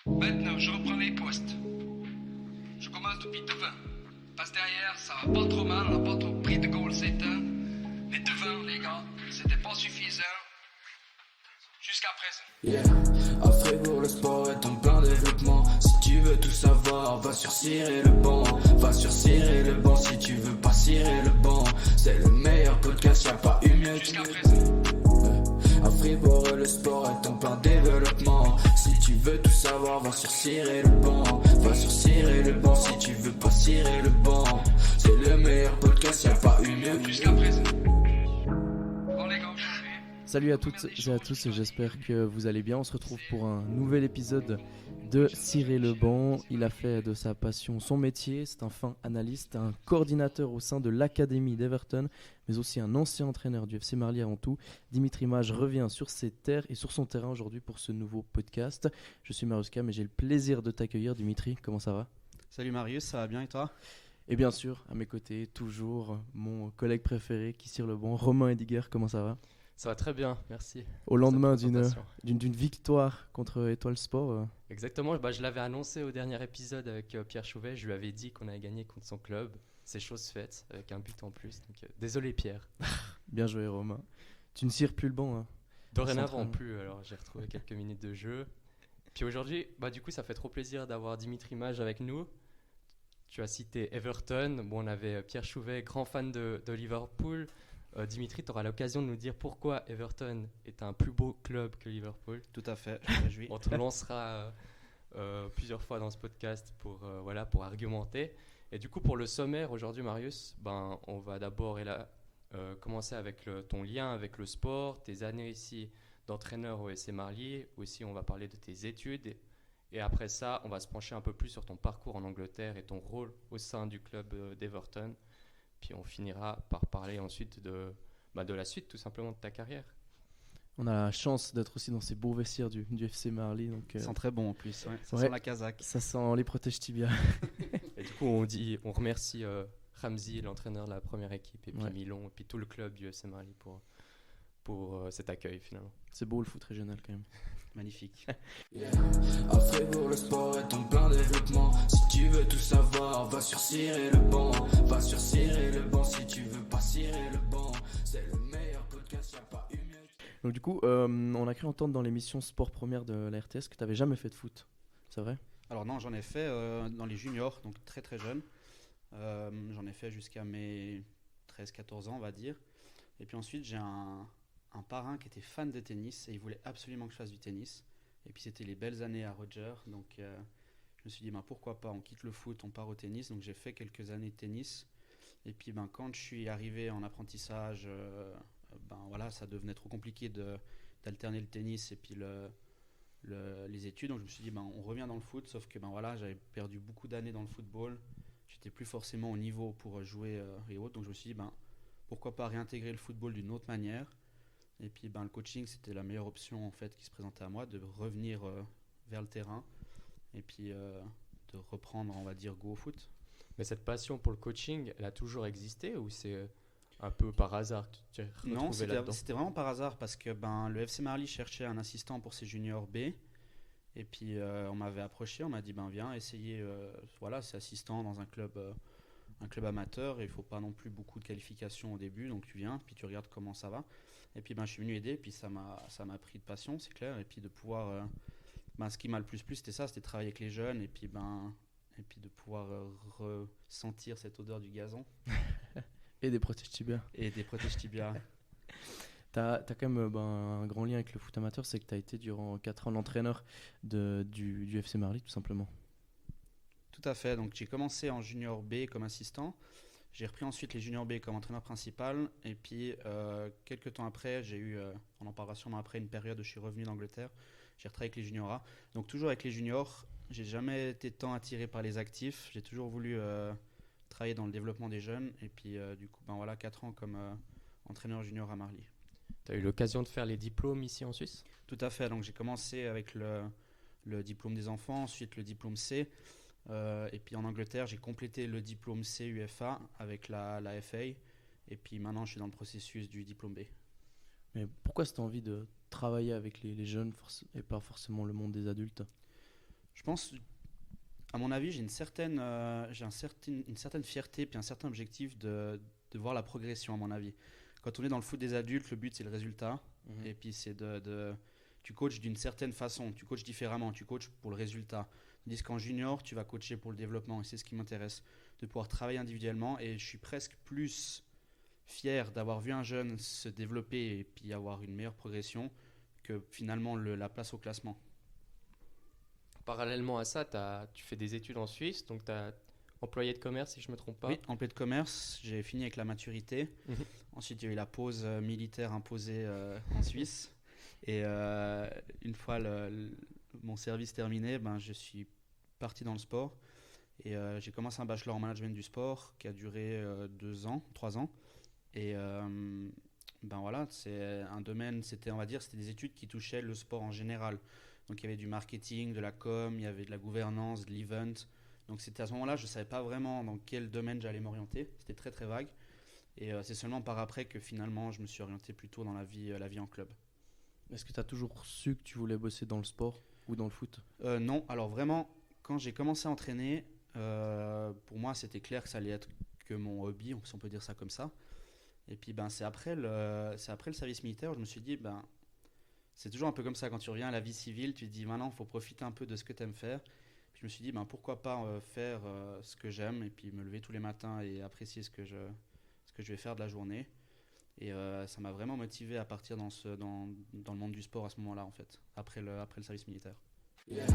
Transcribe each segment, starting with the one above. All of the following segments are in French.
Maintenant, je reprends les postes. Je commence depuis devant. Parce que derrière, ça va pas trop mal, on n'a pas trop pris de goal ces temps. Mais devant, les gars, c'était pas suffisant. Jusqu'à présent. Yeah, à Fribourg le sport est en plein développement. Si tu veux tout savoir, va sur Cirer le banc. Va sur Cirer le banc si tu veux pas cirer le banc. C'est le meilleur podcast, y'a pas eu mieux. Jusqu'à présent. À Fribourg le sport est en plein développement. Si tu veux tout savoir, va sur Cirer le banc. Va sur Cirer le banc si tu veux pas cirer le banc. C'est le meilleur podcast, y'a pas eu mieux. Jusqu'à présent. Bon les gars, aujourd'hui. Salut à toutes et à tous, j'espère que vous allez bien. On se retrouve pour un nouvel épisode de Cirer le banc. Il a fait de sa passion son métier, c'est un fin analyste, un coordinateur au sein de l'académie d'Everton, mais aussi un ancien entraîneur du FC Marly avant tout. Dimitri Mage revient sur ses terres et sur son terrain aujourd'hui pour ce nouveau podcast. Je suis Marius Cam et j'ai le plaisir de t'accueillir. Dimitri, comment ça va ? Salut Marius, ça va bien et toi ? Et bien sûr, à mes côtés, toujours mon collègue préféré qui cire le banc, Romain Ediger, comment ça va ? Ça va très bien, merci. Au lendemain Cette présentation. d'une victoire contre Étoile Sport. Exactement, je l'avais annoncé au dernier épisode avec Pierre Chouvet, je lui avais dit qu'on allait gagner contre son club. C'est chose faite, avec un but en plus. Donc, désolé Pierre. Bien joué Romain. Tu ne cires plus le banc. Dorénavant Central. plus, alors j'ai retrouvé quelques minutes de jeu. Puis aujourd'hui, du coup ça fait trop plaisir d'avoir Dimitri Mage avec nous. Tu as cité Everton, on avait Pierre Chouvet, grand fan de Liverpool. Dimitri, tu auras l'occasion de nous dire pourquoi Everton est un plus beau club que Liverpool. Tout à fait, je me réjouis. On te lancera plusieurs fois dans ce podcast pour argumenter. Et du coup, pour le sommaire aujourd'hui, Marius, on va d'abord commencer avec ton lien avec le sport, tes années ici d'entraîneur au SC Marly. Aussi, on va parler de tes études. Et après ça, on va se pencher un peu plus sur ton parcours en Angleterre et ton rôle au sein du club d'Everton. Puis on finira par parler ensuite de la suite tout simplement de ta carrière. On a la chance d'être aussi dans ces beaux vestiaires du FC Marly. Donc, Ils sont très bons en plus, ouais. Ça ouais. sent la casaque. ça sent les protèges tibia. Et du coup, on remercie Ramzi, l'entraîneur de la première équipe, et puis Ouais. Milon, et puis tout le club du FC Marly pour cet accueil finalement. C'est beau le foot régional quand même. Magnifique. Yeah. À Fribourg le sport est en plein développement. Si tu veux tout savoir, va sur Cirer le banc. Va sur Cirer le banc si tu veux pas cirer le banc. C'est le meilleur podcast, y'a pas eu mieux. Donc du coup, on a cru entendre dans l'émission Sport Première de la RTS que tu n'avais jamais fait de foot. C'est vrai ? Alors non, j'en ai fait dans les juniors, donc très très jeune. J'en ai fait jusqu'à mes 13-14 ans, on va dire. Et puis ensuite, j'ai un parrain qui était fan de tennis et il voulait absolument que je fasse du tennis. Et puis c'était les belles années à Roger, donc je me suis dit pourquoi pas, on quitte le foot, on part au tennis. Donc j'ai fait quelques années de tennis. Et puis quand je suis arrivé en apprentissage, ça devenait trop compliqué d'alterner le tennis et puis les études. Donc je me suis dit on revient dans le foot, sauf que j'avais perdu beaucoup d'années dans le football. J'étais plus forcément au niveau pour jouer et autres. Donc je me suis dit pourquoi pas réintégrer le football d'une autre manière. Et puis le coaching, c'était la meilleure option en fait qui se présentait à moi, de revenir vers le terrain et puis de reprendre, on va dire, go au foot. Mais cette passion pour le coaching, elle a toujours existé ou c'est un peu par hasard que tu t'es retrouvé Non, là-dedans ? c'était vraiment par hasard parce que le FC Marly cherchait un assistant pour ses juniors B. Et puis on m'avait approché, on m'a dit viens essayer, c'est assistant dans un club amateur et il ne faut pas non plus beaucoup de qualifications au début, donc tu viens, puis tu regardes comment ça va. Et puis je suis venu aider, puis ça m'a pris de passion, c'est clair. Et puis de pouvoir, ce qui m'a le plus plu, c'était ça, c'était de travailler avec les jeunes et puis de pouvoir ressentir cette odeur du gazon Et des protèges tibia. et des protèges tibias. T'as quand même un grand lien avec le foot amateur, c'est que tu as été durant 4 ans l'entraîneur du FC Marly tout simplement. Tout à fait, donc j'ai commencé en junior B comme assistant. J'ai repris ensuite les juniors B comme entraîneur principal. Et puis, quelques temps après, j'ai eu, on en parlera sûrement après, une période où je suis revenu d'Angleterre. J'ai retravaillé avec les juniors A. Donc, toujours avec les juniors, j'ai jamais été tant attiré par les actifs. J'ai toujours voulu travailler dans le développement des jeunes. Et puis, 4 ans comme entraîneur junior à Marly. Tu as eu l'occasion de faire les diplômes ici en Suisse ? Tout à fait. Donc, j'ai commencé avec le diplôme des enfants, ensuite le diplôme C. Et puis en Angleterre, j'ai complété le diplôme C UFA avec la FA. Et puis maintenant, je suis dans le processus du diplôme B. Mais pourquoi cette envie de travailler avec les jeunes et pas forcément le monde des adultes ? Je pense, à mon avis, j'ai une certaine fierté puis un certain objectif de voir la progression, à mon avis. Quand on est dans le foot des adultes, le but c'est le résultat. Et puis c'est tu coaches d'une certaine façon, tu coaches différemment, tu coaches pour le résultat. Tandis qu'en junior, tu vas coacher pour le développement et c'est ce qui m'intéresse, de pouvoir travailler individuellement. Et je suis presque plus fier d'avoir vu un jeune se développer et puis avoir une meilleure progression que finalement la place au classement. Parallèlement à ça, tu fais des études en Suisse, donc tu as employé de commerce si je ne me trompe pas. Oui, employé de commerce, j'ai fini avec la maturité. Mhm. Ensuite, il y a eu la pause militaire imposée en Suisse. Et une fois mon service terminé, je suis parti dans le sport. Et j'ai commencé un bachelor en management du sport qui a duré 3 ans. Et voilà, c'est un domaine, c'était des études qui touchaient le sport en général. Donc il y avait du marketing, de la com, il y avait de la gouvernance, de l'event. Donc c'était à ce moment-là, je ne savais pas vraiment dans quel domaine j'allais m'orienter. C'était très très vague. Et c'est seulement par après que finalement je me suis orienté plutôt dans la vie en club. Est-ce que tu as toujours su que tu voulais bosser dans le sport ou dans le foot? Non, alors vraiment, quand j'ai commencé à entraîner, pour moi c'était clair que ça allait être que mon hobby, si on peut dire ça comme ça. Et puis c'est après le service militaire où je me suis dit, c'est toujours un peu comme ça, quand tu reviens à la vie civile, tu te dis maintenant il faut profiter un peu de ce que tu aimes faire. Puis je me suis dit pourquoi pas faire ce que j'aime et puis me lever tous les matins et apprécier ce que je vais faire de la journée. Et ça m'a vraiment motivé à partir dans le monde du sport à ce moment-là en fait, après le service militaire. Yeah.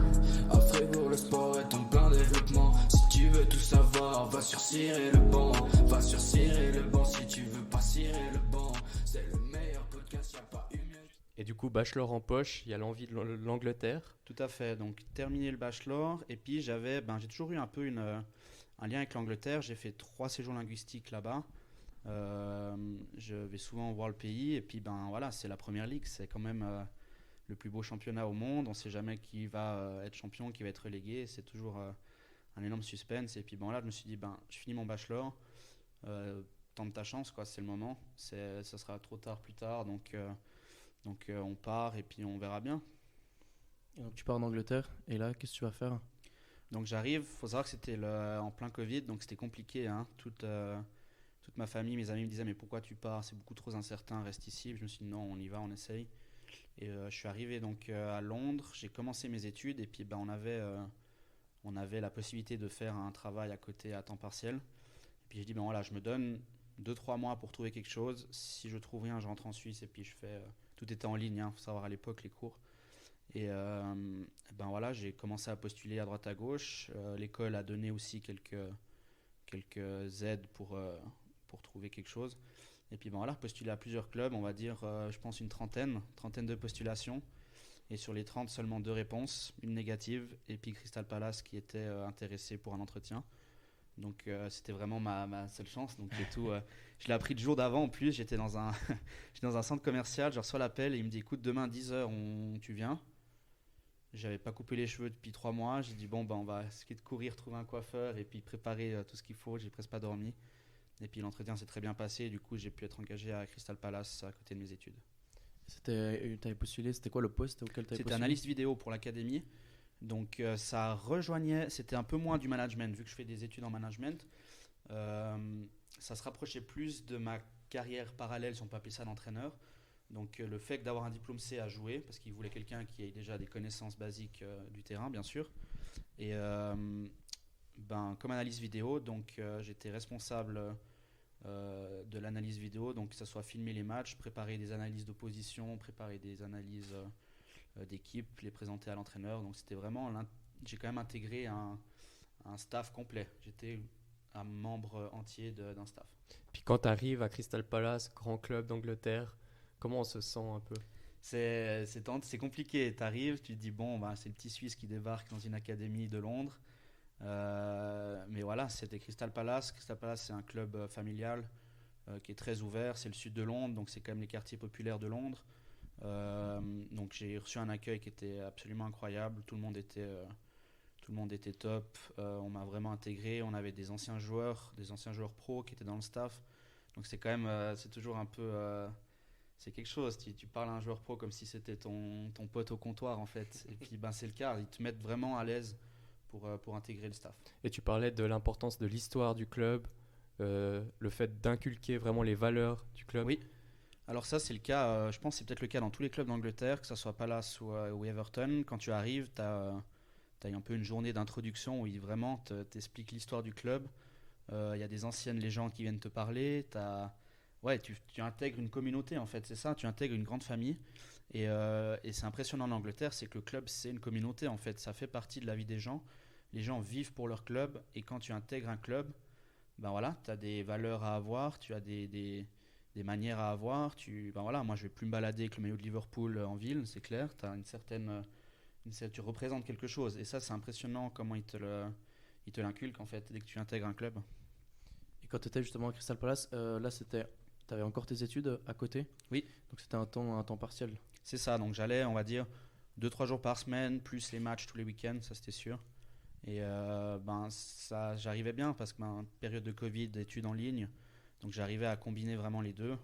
À Fribourg, le sport est en plein développement. Si tu veux tout savoir, va sur Cirer le banc. Va sur Cirer le banc si tu veux pas cirer le banc. C'est le meilleur podcast, y'a pas eu mieux. Et du coup, bachelor en poche, il y a l'envie de l'Angleterre. Tout à fait, donc terminé le bachelor. Et puis j'ai toujours eu un peu un lien avec l'Angleterre. J'ai fait 3 séjours linguistiques là-bas. Je vais souvent voir le pays. Et puis voilà, c'est la première ligue, c'est quand même le plus beau championnat au monde. On ne sait jamais qui va être champion, qui va être relégué. C'est toujours un énorme suspense. Et puis là, je me suis dit, je finis mon bachelor. Tente ta chance, quoi. C'est le moment. Ça sera trop tard plus tard. Donc on part et puis on verra bien. Et donc tu pars en Angleterre et là, qu'est-ce que tu vas faire? Donc j'arrive. Il faut savoir que c'était en plein Covid, donc c'était compliqué. Hein. Toute ma famille, mes amis me disaient, mais pourquoi tu pars? C'est beaucoup trop incertain, reste ici. Je me suis dit, non, on y va, on essaye. Et je suis arrivé donc à Londres, j'ai commencé mes études et puis on avait la possibilité de faire un travail à côté à temps partiel. Et puis j'ai dit voilà, je me donne 2-3 mois pour trouver quelque chose. Si je trouve rien, je rentre en Suisse et puis je fais. Tout était en ligne, faut savoir à l'époque les cours. Et voilà, j'ai commencé à postuler à droite à gauche. L'école a donné aussi quelques aides pour trouver quelque chose. Et puis voilà, postuler à plusieurs clubs, on va dire, je pense une trentaine de postulations. Et sur les 30, seulement 2 réponses, une négative, et puis Crystal Palace qui était intéressé pour un entretien. Donc c'était vraiment ma seule chance. Donc je l'ai appris le jour d'avant en plus, j'étais dans un centre commercial, je reçois l'appel et il me dit écoute, demain 10h, tu viens. J'avais pas coupé les cheveux depuis 3 mois, j'ai dit on va essayer de courir, trouver un coiffeur et puis préparer tout ce qu'il faut, j'ai presque pas dormi. Et puis l'entretien s'est très bien passé, et du coup j'ai pu être engagé à Crystal Palace à côté de mes études. T'avais postulé, c'était quoi le poste auquel t'avais postulé? C'était analyste vidéo pour l'académie. Donc ça rejoignait, c'était un peu moins du management, vu que je fais des études en management. Ça se rapprochait plus de ma carrière parallèle, si on peut appeler ça d'entraîneur. Donc le fait d'avoir un diplôme C à jouer, parce qu'il voulait quelqu'un qui ait déjà des connaissances basiques du terrain, bien sûr. Et comme analyste vidéo, donc j'étais responsable de l'analyse vidéo, donc que ce soit filmer les matchs, préparer des analyses d'opposition, préparer des analyses d'équipe, les présenter à l'entraîneur. Donc c'était vraiment, j'ai quand même intégré un staff complet. J'étais un membre entier d'un staff. Puis quand tu arrives à Crystal Palace, grand club d'Angleterre, comment on se sent un peu? C'est compliqué. Tu arrives, tu te dis c'est le petit Suisse qui débarque dans une académie de Londres. Mais voilà, c'était Crystal Palace. Crystal Palace, c'est un club familial qui est très ouvert. C'est le sud de Londres, donc c'est quand même les quartiers populaires de Londres. Donc j'ai reçu un accueil qui était absolument incroyable. Tout le monde était top. On m'a vraiment intégré. On avait des anciens joueurs pro qui étaient dans le staff. Donc c'est quand même, c'est toujours un peu, c'est quelque chose. Tu parles à un joueur pro comme si c'était ton pote au comptoir en fait. Et puis c'est le cas, ils te mettent vraiment à l'aise pour intégrer le staff. Et tu parlais de l'importance de l'histoire du club, le fait d'inculquer vraiment les valeurs du club. Oui. Alors ça c'est le cas, je pense que c'est peut-être le cas dans tous les clubs d'Angleterre, que ce soit Palace ou Everton. Quand tu arrives, tu as un peu une journée d'introduction où ils vraiment t'expliquent l'histoire du club. Il y a des anciennes légendes qui viennent te parler. Ouais, tu intègres une communauté en fait, c'est ça, tu intègres une grande famille. Et c'est impressionnant en Angleterre, c'est que le club c'est une communauté en fait, ça fait partie de la vie des gens. Les gens vivent pour leur club et quand tu intègres un club, voilà, tu as des valeurs à avoir, tu as des manières à avoir. Voilà, moi je vais plus me balader avec le maillot de Liverpool en ville, c'est clair, tu as tu représentes quelque chose et ça c'est impressionnant comment ils te l'inculquent en fait dès que tu intègres un club. Et quand tu étais justement à Crystal Palace, là tu avais encore tes études à côté? Oui. Donc c'était un temps partiel. C'est ça, donc j'allais, on va dire, 2-3 jours par semaine, plus les matchs tous les week-ends, ça c'était sûr. Et ça, j'arrivais bien parce que période de Covid, études en ligne, donc j'arrivais à combiner vraiment les deux.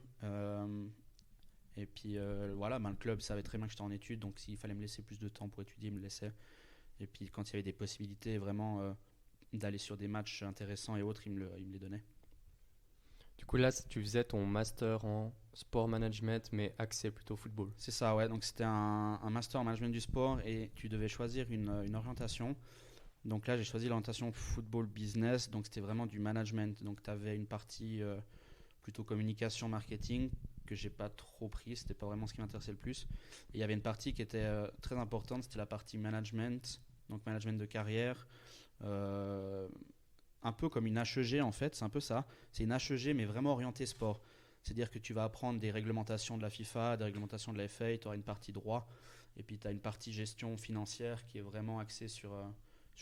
Et puis voilà, le club savait très bien que j'étais en études, donc s'il fallait me laisser plus de temps pour étudier, il me le laissait. Et puis quand il y avait des possibilités vraiment d'aller sur des matchs intéressants et autres, il me les donnait. Du coup, là, tu faisais ton master en sport management, mais axé plutôt football. C'est ça, ouais. Donc c'était un master en management du sport et tu devais choisir une orientation. Donc là, j'ai choisi l'orientation football business, donc c'était vraiment du management. Donc tu avais une partie plutôt communication, marketing, que j'ai pas trop pris, c'était pas vraiment ce qui m'intéressait le plus. Et il y avait une partie qui était très importante, c'était la partie management, donc management de carrière, un peu comme une HEG en fait, c'est un peu ça. C'est une HEG mais vraiment orientée sport. C'est-à-dire que tu vas apprendre des réglementations de la FIFA, des réglementations de la FA, tu auras une partie droit, et puis tu as une partie gestion financière qui est vraiment axée sur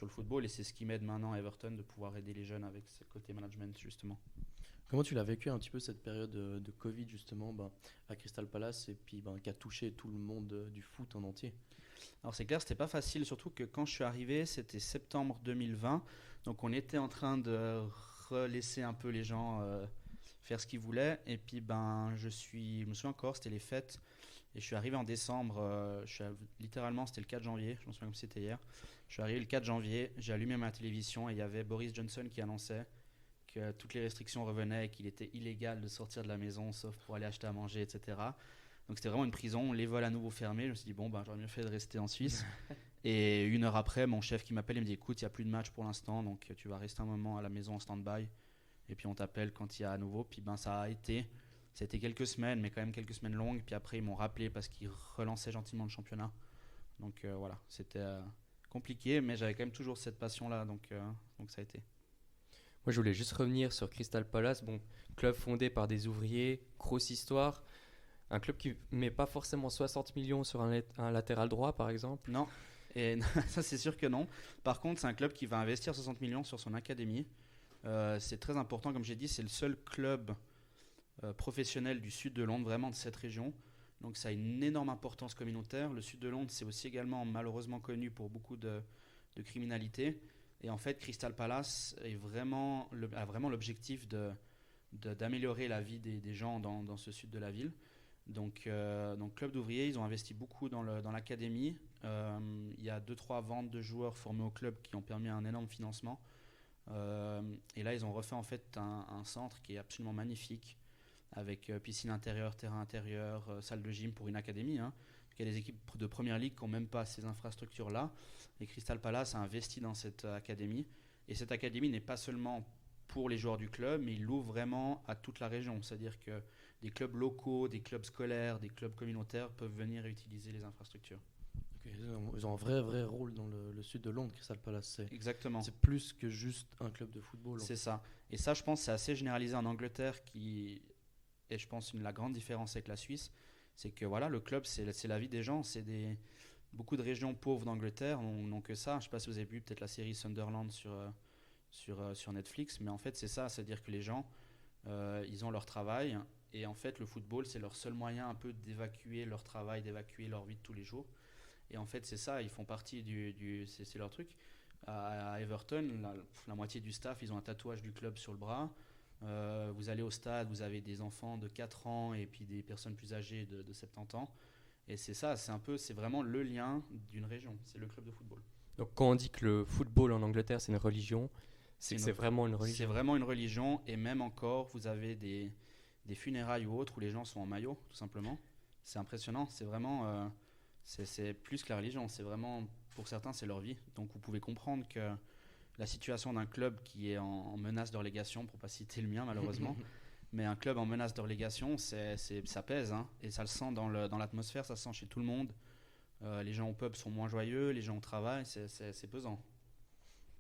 le football, et c'est ce qui m'aide maintenant à Everton de pouvoir aider les jeunes avec ce côté management justement. Comment tu l'as vécu un petit peu cette période de Covid justement à Crystal Palace et puis qui a touché tout le monde du foot en entier? Alors c'est clair, c'était pas facile, surtout que quand je suis arrivé, c'était septembre 2020, donc on était en train de relaisser un peu les gens faire ce qu'ils voulaient, et puis je me souviens encore, c'était les fêtes, et je suis arrivé en décembre, littéralement c'était le 4 janvier, je me souviens comme c'était hier, je suis arrivé le 4 janvier, j'ai allumé ma télévision et il y avait Boris Johnson qui annonçait que toutes les restrictions revenaient et qu'il était illégal de sortir de la maison sauf pour aller acheter à manger, etc. Donc c'était vraiment une prison, les vols à nouveau fermés. Je me suis dit, j'aurais mieux fait de rester en Suisse. Et une heure après, mon chef qui m'appelle, il me dit, écoute, il n'y a plus de match pour l'instant, donc tu vas rester un moment à la maison en stand-by. Et puis on t'appelle quand il y a à nouveau. Puis c'était quelques semaines, mais quand même quelques semaines longues. Puis après, ils m'ont rappelé parce qu'ils relançaient gentiment le championnat. Donc voilà, c'était compliqué, mais j'avais quand même toujours cette passion-là, donc ça a été. Moi, je voulais juste revenir sur Crystal Palace, club fondé par des ouvriers, grosse histoire. Un club qui ne met pas forcément 60 millions sur un latéral droit, par exemple. Non, et ça c'est sûr que non. Par contre, c'est un club qui va investir 60 millions sur son académie. C'est très important, comme j'ai dit, c'est le seul club professionnel du sud de Londres, vraiment de cette région. Donc ça a une énorme importance communautaire. Le sud de Londres, c'est aussi également malheureusement connu pour beaucoup de criminalité. Et en fait, Crystal Palace a vraiment l'objectif d'améliorer la vie des gens dans ce sud de la ville. Donc club d'ouvriers, ils ont investi beaucoup dans l'académie. Il y a 2-3 ventes de joueurs formés au club qui ont permis un énorme financement. Et là, ils ont refait en fait un centre qui est absolument magnifique, avec piscine intérieure, terrain intérieur, salle de gym pour une académie. Il y a des équipes de première ligue qui n'ont même pas ces infrastructures-là. Et Crystal Palace a investi dans cette académie. Et cette académie n'est pas seulement pour les joueurs du club, mais il l'ouvre vraiment à toute la région. C'est-à-dire que des clubs locaux, des clubs scolaires, des clubs communautaires peuvent venir utiliser les infrastructures. Okay, ils ont un vrai rôle dans le sud de Londres, Crystal Palace. Exactement. C'est plus que juste un club de football. C'est ça. Et ça, je pense, c'est assez généralisé en Angleterre, et je pense la grande différence avec la Suisse, c'est que voilà, le club, c'est la vie des gens. Beaucoup de régions pauvres d'Angleterre n'ont que ça. Je ne sais pas si vous avez vu peut-être la série Sunderland sur Netflix, mais en fait c'est ça, c'est-à-dire que les gens ils ont leur travail, et en fait le football c'est leur seul moyen un peu d'évacuer leur travail, d'évacuer leur vie de tous les jours. Et en fait c'est ça, ils font partie c'est leur truc. À Everton, la moitié du staff, ils ont un tatouage du club sur le bras. Vous allez au stade, vous avez des enfants de 4 ans et puis des personnes plus âgées de 70 ans. Et c'est ça, c'est vraiment le lien d'une région, c'est le club de football. Donc quand on dit que le football en Angleterre c'est une religion, c'est que c'est vraiment une C'est religion. vraiment une religion, et même encore, vous avez des funérailles ou autres où les gens sont en maillot, tout simplement. C'est impressionnant, c'est vraiment, c'est plus que la religion, c'est vraiment, pour certains, c'est leur vie. Donc vous pouvez comprendre que la situation d'un club qui est en menace de relégation, pour pas citer le mien malheureusement, mais un club en menace de relégation, ça pèse, hein, et ça le sent dans l'atmosphère, ça se sent chez tout le monde. Les gens au pub sont moins joyeux, les gens au travail, c'est pesant.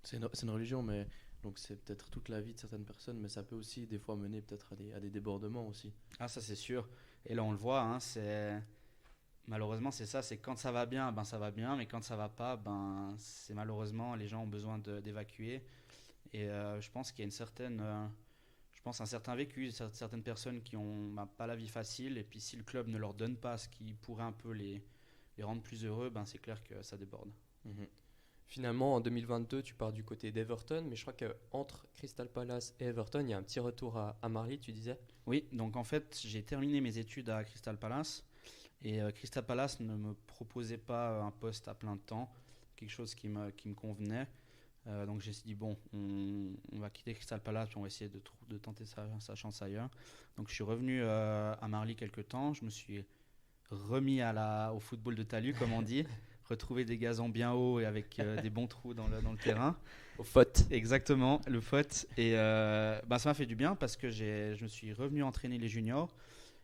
C'est une religion, mais donc c'est peut-être toute la vie de certaines personnes, mais ça peut aussi des fois mener peut-être à des débordements aussi. Ah, ça c'est sûr. Et là on le voit, hein, malheureusement c'est ça, c'est quand ça va bien, ben ça va bien, mais quand ça va pas, ben c'est malheureusement les gens ont besoin d'évacuer. Et je pense qu'il y a un certain vécu, certaines personnes qui ont pas la vie facile, et puis si le club ne leur donne pas ce qui pourrait un peu les rendre plus heureux, ben c'est clair que ça déborde. Finalement, en 2022, tu pars du côté d'Everton, mais je crois qu'entre Crystal Palace et Everton, il y a un petit retour à Marly, tu disais. Oui, donc en fait, j'ai terminé mes études à Crystal Palace, et Crystal Palace ne me proposait pas un poste à plein temps, quelque chose qui me convenait. Donc j'ai dit, bon, on va quitter Crystal Palace, puis on va essayer de tenter sa chance ailleurs. Donc je suis revenu à Marly quelques temps, je me suis remis au football de talus, comme on dit. Retrouver des gazons bien hauts et avec des bons trous dans le terrain. Au FOT. Exactement, le FOT. Et ça m'a fait du bien parce que je me suis revenu entraîner les juniors.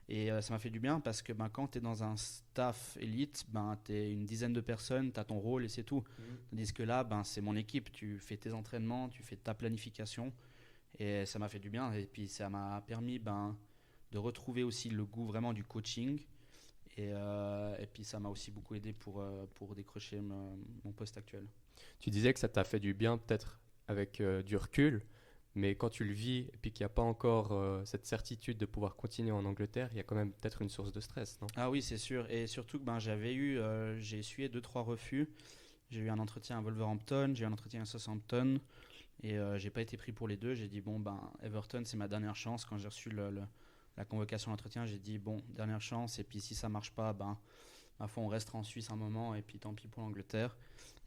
Et ça m'a fait du bien parce que quand tu es dans un staff élite, tu es une dizaine de personnes, tu as ton rôle et c'est tout. Tandis que là, c'est mon équipe. Tu fais tes entraînements, tu fais ta planification. Et ça m'a fait du bien. Et puis ça m'a permis de retrouver aussi le goût vraiment du coaching. Et puis ça m'a aussi beaucoup aidé pour décrocher mon poste actuel. Tu disais que ça t'a fait du bien peut-être avec du recul, mais quand tu le vis et puis qu'il n'y a pas encore cette certitude de pouvoir continuer en Angleterre, il y a quand même peut-être une source de stress, non ? Ah oui, c'est sûr. Et surtout que j'ai essuyé 2-3 refus. J'ai eu un entretien à Wolverhampton, j'ai eu un entretien à Southampton, et j'ai pas été pris pour les deux. J'ai dit Everton, c'est ma dernière chance. Quand j'ai reçu la convocation à l'entretien, j'ai dit dernière chance, et puis si ça marche pas, ma foi, on restera en Suisse un moment, et puis tant pis pour l'Angleterre.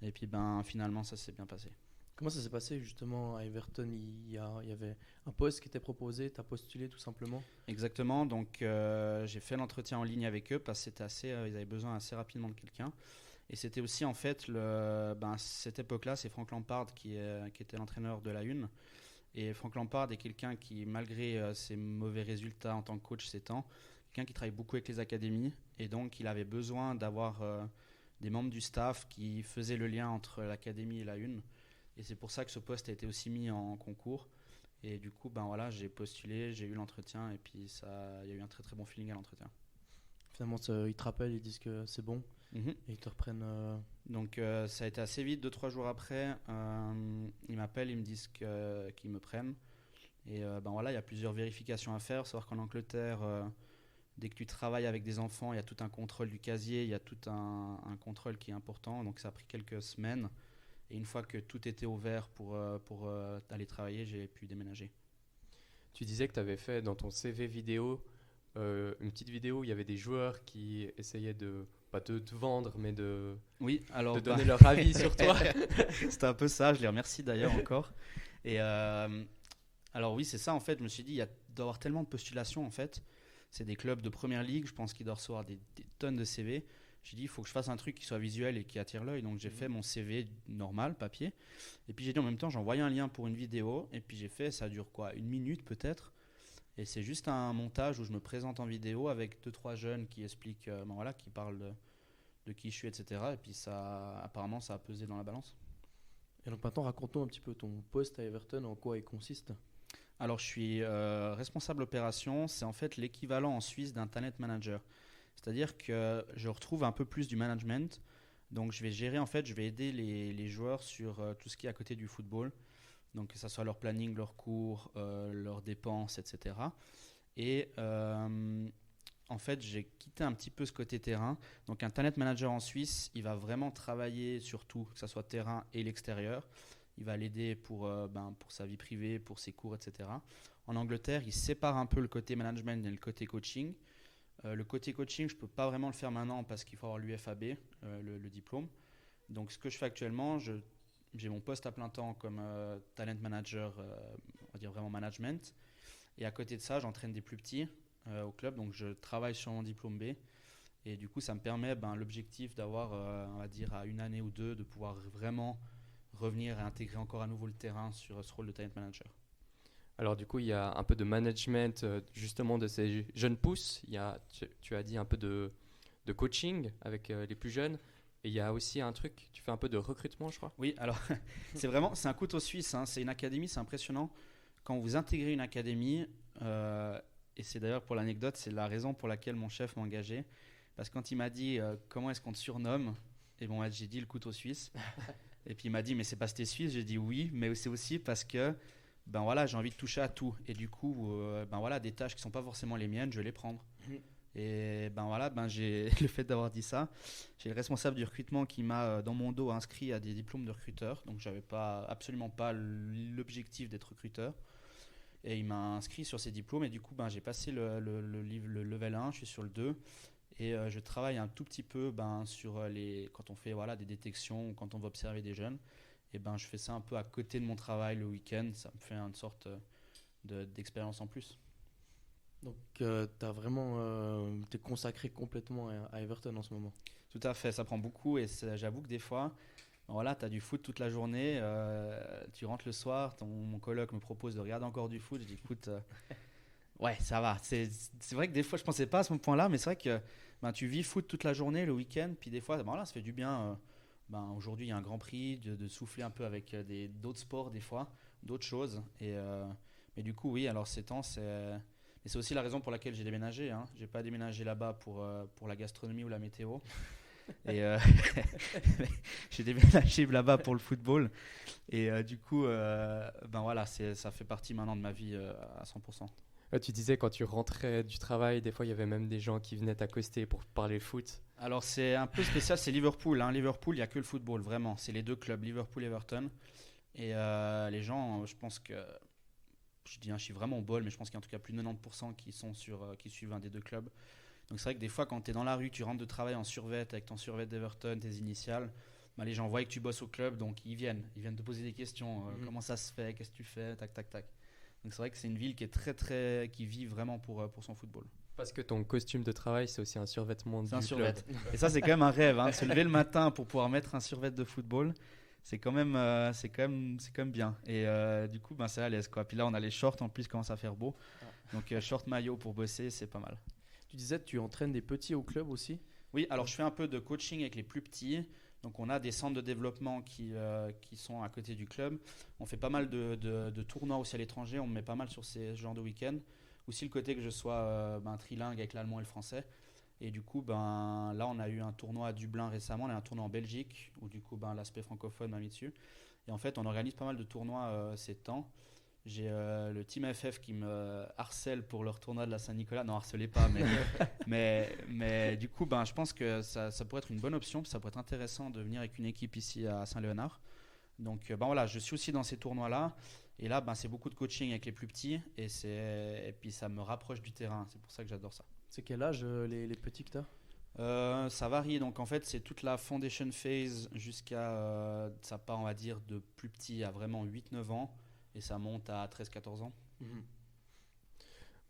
Et puis finalement ça s'est bien passé. Comment ça s'est passé justement à Everton? Il y avait un poste qui était proposé, tu as postulé tout simplement? Exactement, donc j'ai fait l'entretien en ligne avec eux parce que ils avaient besoin assez rapidement de quelqu'un. Et c'était aussi en fait, cette époque-là, c'est Frank Lampard qui était l'entraîneur de la Une. Et Frank Lampard est quelqu'un qui, malgré ses mauvais résultats en tant que coach ces temps, quelqu'un qui travaille beaucoup avec les académies. Et donc, il avait besoin d'avoir des membres du staff qui faisaient le lien entre l'académie et la Une. Et c'est pour ça que ce poste a été aussi mis en concours. Et du coup, j'ai postulé, j'ai eu l'entretien, et puis il y a eu un très très bon feeling à l'entretien. Finalement, ils te rappellent, ils disent que c'est bon, et ils te reprennent. Donc ça a été assez vite, 2-3 jours après, ils m'appellent, ils me disent qu'ils me prennent. Et il y a plusieurs vérifications à faire. Savoir qu'en Angleterre, dès que tu travailles avec des enfants, il y a tout un contrôle du casier, il y a tout un contrôle qui est important. Donc ça a pris quelques semaines. Et une fois que tout était ouvert pour aller travailler, j'ai pu déménager. Tu disais que tu avais fait dans ton CV vidéo une petite vidéo où il y avait des joueurs qui essayaient de, pas de te vendre, mais de donner leur avis sur toi. C'était un peu ça, je les remercie d'ailleurs encore. Et alors oui, c'est ça en fait, je me suis dit, il doit y avoir tellement de postulations en fait. C'est des clubs de première ligue, je pense qu'ils doivent recevoir des tonnes de CV. J'ai dit, il faut que je fasse un truc qui soit visuel et qui attire l'œil. Donc j'ai fait mon CV normal, papier. Et puis j'ai dit en même temps, j'ai envoyé un lien pour une vidéo. Et puis ça dure quoi, 1 minute peut-être. Et c'est juste un montage où je me présente en vidéo avec 2-3 jeunes qui expliquent, qui parlent de qui je suis, etc. Et puis apparemment, ça a pesé dans la balance. Et donc maintenant, raconte-nous un petit peu ton poste à Everton, en quoi il consiste. Alors je suis responsable opération. C'est en fait l'équivalent en Suisse d'un talent manager. C'est-à-dire que je retrouve un peu plus du management. Donc je vais gérer, je vais aider les joueurs sur tout ce qui est à côté du football. Donc que ce soit leur planning, leurs cours, leurs dépenses, etc. Et j'ai quitté un petit peu ce côté terrain. Donc un talent manager en Suisse, il va vraiment travailler sur tout, que ce soit terrain et l'extérieur. Il va l'aider pour sa vie privée, pour ses cours, etc. En Angleterre, ils séparent un peu le côté management et le côté coaching. Le côté coaching, je ne peux pas vraiment le faire maintenant parce qu'il faut avoir l'UFAB, le diplôme. Donc, ce que je fais actuellement, j'ai mon poste à plein temps comme talent manager, on va dire vraiment management. Et à côté de ça, j'entraîne des plus petits au club. Donc, je travaille sur mon diplôme B. Et du coup, ça me permet l'objectif d'avoir, on va dire, à une année ou deux, de pouvoir vraiment revenir et intégrer encore à nouveau le terrain sur ce rôle de talent manager. Alors du coup, il y a un peu de management justement de ces jeunes pousses. Tu as dit un peu de coaching avec les plus jeunes. Et il y a aussi un truc, tu fais un peu de recrutement, je crois. Oui, alors c'est un couteau suisse. Hein. C'est une académie, c'est impressionnant. Quand vous intégrez une académie, et c'est d'ailleurs pour l'anecdote, c'est la raison pour laquelle mon chef m'a engagé. Parce que quand il m'a dit comment est-ce qu'on te surnomme, et bon, j'ai dit le couteau suisse. Et puis il m'a dit mais c'est parce que t'es suisse. J'ai dit oui, mais c'est aussi parce que j'ai envie de toucher à tout. Et du coup, des tâches qui sont pas forcément les miennes, je vais les prendre. Et j'ai le fait d'avoir dit ça, j'ai le responsable du recrutement qui m'a dans mon dos inscrit à des diplômes de recruteur. Donc j'avais absolument pas l'objectif d'être recruteur. Et il m'a inscrit sur ces diplômes et du coup j'ai passé le level 1, je suis sur le 2. Et je travaille un tout petit peu sur quand on fait des détections, quand on va observer des jeunes. Et je fais ça un peu à côté de mon travail le week-end. Ça me fait une sorte d'expérience en plus. Donc t'es consacré complètement à Everton en ce moment. Tout à fait, ça prend beaucoup et j'avoue que des fois, tu as du foot toute la journée, tu rentres le soir, mon coloc me propose de regarder encore du foot, je dis écoute, ouais ça va, c'est vrai que des fois je pensais pas à ce point-là, mais c'est vrai que tu vis foot toute la journée, le week-end, puis des fois ça fait du bien, aujourd'hui il y a un Grand Prix, de souffler un peu avec d'autres sports des fois, d'autres choses, mais du coup oui, alors ces temps et c'est aussi la raison pour laquelle j'ai déménagé. Hein. Je n'ai pas déménagé là-bas pour la gastronomie ou la météo. Et j'ai déménagé là-bas pour le football. Et du coup, ça fait partie maintenant de ma vie à 100%. Tu disais quand tu rentrais du travail, des fois il y avait même des gens qui venaient t'accoster pour parler foot. Alors c'est un peu spécial, c'est Liverpool. Hein. Liverpool, il n'y a que le football, vraiment. C'est les deux clubs, Liverpool et Everton. Et les gens, je pense que... Je dis un chiffre vraiment au bol, mais je pense qu'il y a en tout cas plus de 90% qui suivent un des deux clubs. Donc c'est vrai que des fois, quand tu es dans la rue, tu rentres de travail en survêt avec ton survêt d'Everton, tes initiales, les gens voient que tu bosses au club, donc ils viennent te poser des questions. Comment ça se fait, qu'est-ce que tu fais, tac, tac, tac. Donc c'est vrai que c'est une ville qui est qui vit vraiment pour son football. Parce que ton costume de travail, c'est aussi un survêtement du club. C'est un survêt. Et ça, c'est quand même un rêve, hein, se lever le matin pour pouvoir mettre un survêt de football. C'est quand même bien. Et du coup, c'est à l'aise, quoi. Puis là, on a les shorts en plus, il commence à faire beau. Donc, short maillot pour bosser, c'est pas mal. Tu disais que tu entraînes des petits au club aussi ? Oui, alors je fais un peu de coaching avec les plus petits. Donc, on a des centres de développement qui sont à côté du club. On fait pas mal de tournois aussi à l'étranger. On me met pas mal sur ce genre de week-end. Aussi, le côté que je sois trilingue avec l'allemand et le français. Et du coup, là, on a eu un tournoi à Dublin récemment, on a eu un tournoi en Belgique, où du coup, l'aspect francophone m'a mis dessus. Et en fait, on organise pas mal de tournois ces temps. J'ai le Team FF qui me harcèle pour leur tournoi de la Saint-Nicolas. Non, harcelez pas, mais du coup, je pense que ça pourrait être une bonne option. Ça pourrait être intéressant de venir avec une équipe ici à Saint-Léonard. Donc, je suis aussi dans ces tournois-là. Et là, c'est beaucoup de coaching avec les plus petits. Et puis, ça me rapproche du terrain. C'est pour ça que j'adore ça. C'est quel âge les petits que tu as ? Ça varie. Donc, en fait, c'est toute la foundation phase jusqu'à, ça part, on va dire, de plus petit à vraiment 8-9 ans. Et ça monte à 13-14 ans.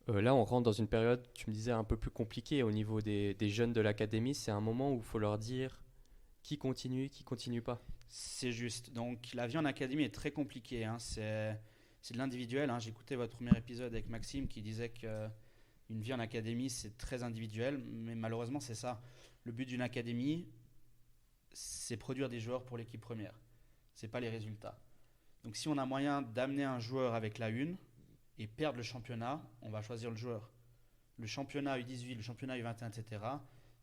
Là, on rentre dans une période, tu me disais, un peu plus compliquée au niveau des jeunes de l'académie. C'est un moment où il faut leur dire qui continue pas. C'est juste. Donc, la vie en académie est très compliquée. Hein. C'est de l'individuel. Hein. J'écoutais votre premier épisode avec Maxime qui disait qu'une vie en académie, c'est très individuel. Mais malheureusement, c'est ça. Le but d'une académie, c'est produire des joueurs pour l'équipe première. Ce n'est pas les résultats. Donc, si on a moyen d'amener un joueur avec la une et perdre le championnat, on va choisir le joueur. Le championnat U18, le championnat U21, etc.,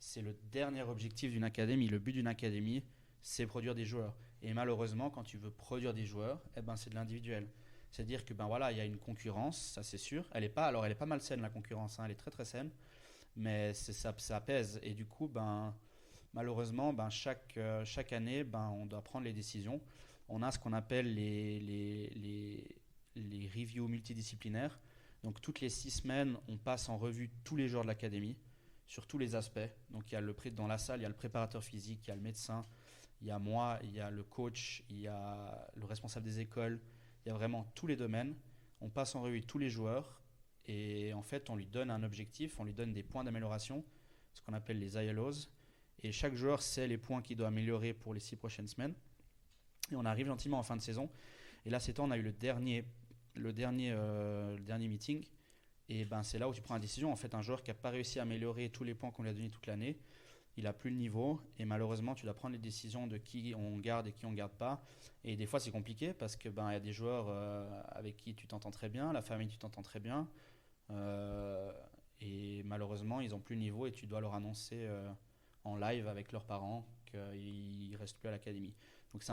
c'est le dernier objectif d'une académie. Le but d'une académie, c'est produire des joueurs. Et malheureusement, quand tu veux produire des joueurs, c'est de l'individuel. C'est-à-dire que il y a une concurrence, ça c'est sûr. Elle est pas malsaine la concurrence, hein, elle est très très saine, mais ça pèse. Et du coup, malheureusement, chaque année, on doit prendre les décisions. on a ce qu'on appelle les reviews multidisciplinaires. Donc toutes les 6 semaines, on passe en revue tous les joueurs de l'académie sur tous les aspects. Donc dans la salle, il y a le préparateur physique, il y a le médecin, il y a moi, il y a le coach, il y a le responsable des écoles, il y a vraiment tous les domaines. On passe en revue tous les joueurs et en fait, on lui donne un objectif, on lui donne des points d'amélioration, ce qu'on appelle les ILOs. Et chaque joueur sait les points qu'il doit améliorer pour les 6 prochaines semaines. Et on arrive gentiment en fin de saison. Et là, c'est temps, on a eu le dernier meeting. Et c'est là où tu prends la décision. En fait, un joueur qui n'a pas réussi à améliorer tous les points qu'on lui a donnés toute l'année, il n'a plus le niveau. Et malheureusement, tu dois prendre les décisions de qui on garde et qui on ne garde pas. Et des fois, c'est compliqué parce qu'il y a des joueurs avec qui tu t'entends très bien, la famille, tu t'entends très bien. Et malheureusement, ils n'ont plus le niveau et tu dois leur annoncer en live avec leurs parents qu'ils ne restent plus à l'académie. Donc c'est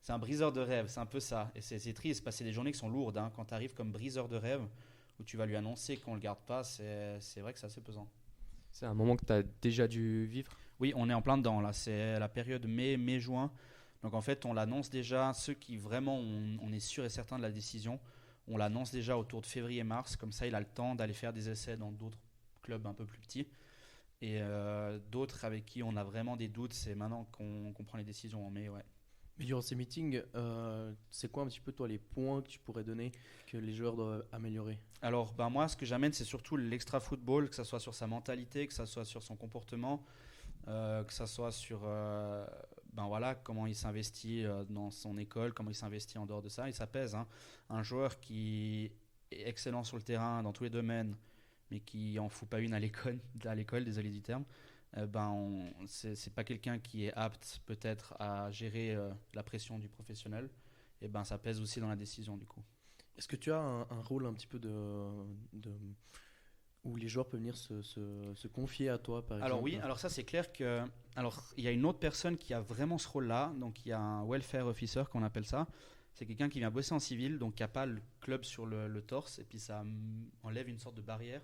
un briseur de rêve, c'est un peu ça. Et c'est triste parce que c'est des journées qui sont lourdes. Quand tu arrives comme briseur de rêve, où tu vas lui annoncer qu'on ne le garde pas, c'est vrai que c'est assez pesant. C'est un moment que tu as déjà dû vivre? Oui, on est en plein dedans là. C'est la période mai-juin. Donc en fait, on l'annonce déjà. Ceux qui vraiment, on est sûr et certain de la décision, on l'annonce déjà autour de février-mars. Comme ça, il a le temps d'aller faire des essais dans d'autres clubs un peu plus petits. Et d'autres avec qui on a vraiment des doutes, c'est maintenant qu'on prend les décisions en mai. Ouais. Mais durant ces meetings, c'est quoi un petit peu toi les points que tu pourrais donner que les joueurs doivent améliorer? Alors moi, ce que j'amène, c'est surtout l'extra football, que ce soit sur sa mentalité, que ce soit sur son comportement, que ce soit sur comment il s'investit dans son école, comment il s'investit en dehors de ça. Et ça pèse. Un joueur qui est excellent sur le terrain dans tous les domaines, mais qui en fout pas une à l'école, désolé du terme, c'est pas quelqu'un qui est apte peut-être à gérer la pression du professionnel. Et ça pèse aussi dans la décision du coup. Est-ce que tu as un rôle un petit peu où les joueurs peuvent venir se confier à toi par exemple? Alors oui, alors ça c'est clair que il y a une autre personne qui a vraiment ce rôle-là, donc il y a un welfare officer qu'on appelle ça. C'est quelqu'un qui vient bosser en civil, donc qui n'a pas le club sur le torse, et puis ça enlève une sorte de barrière.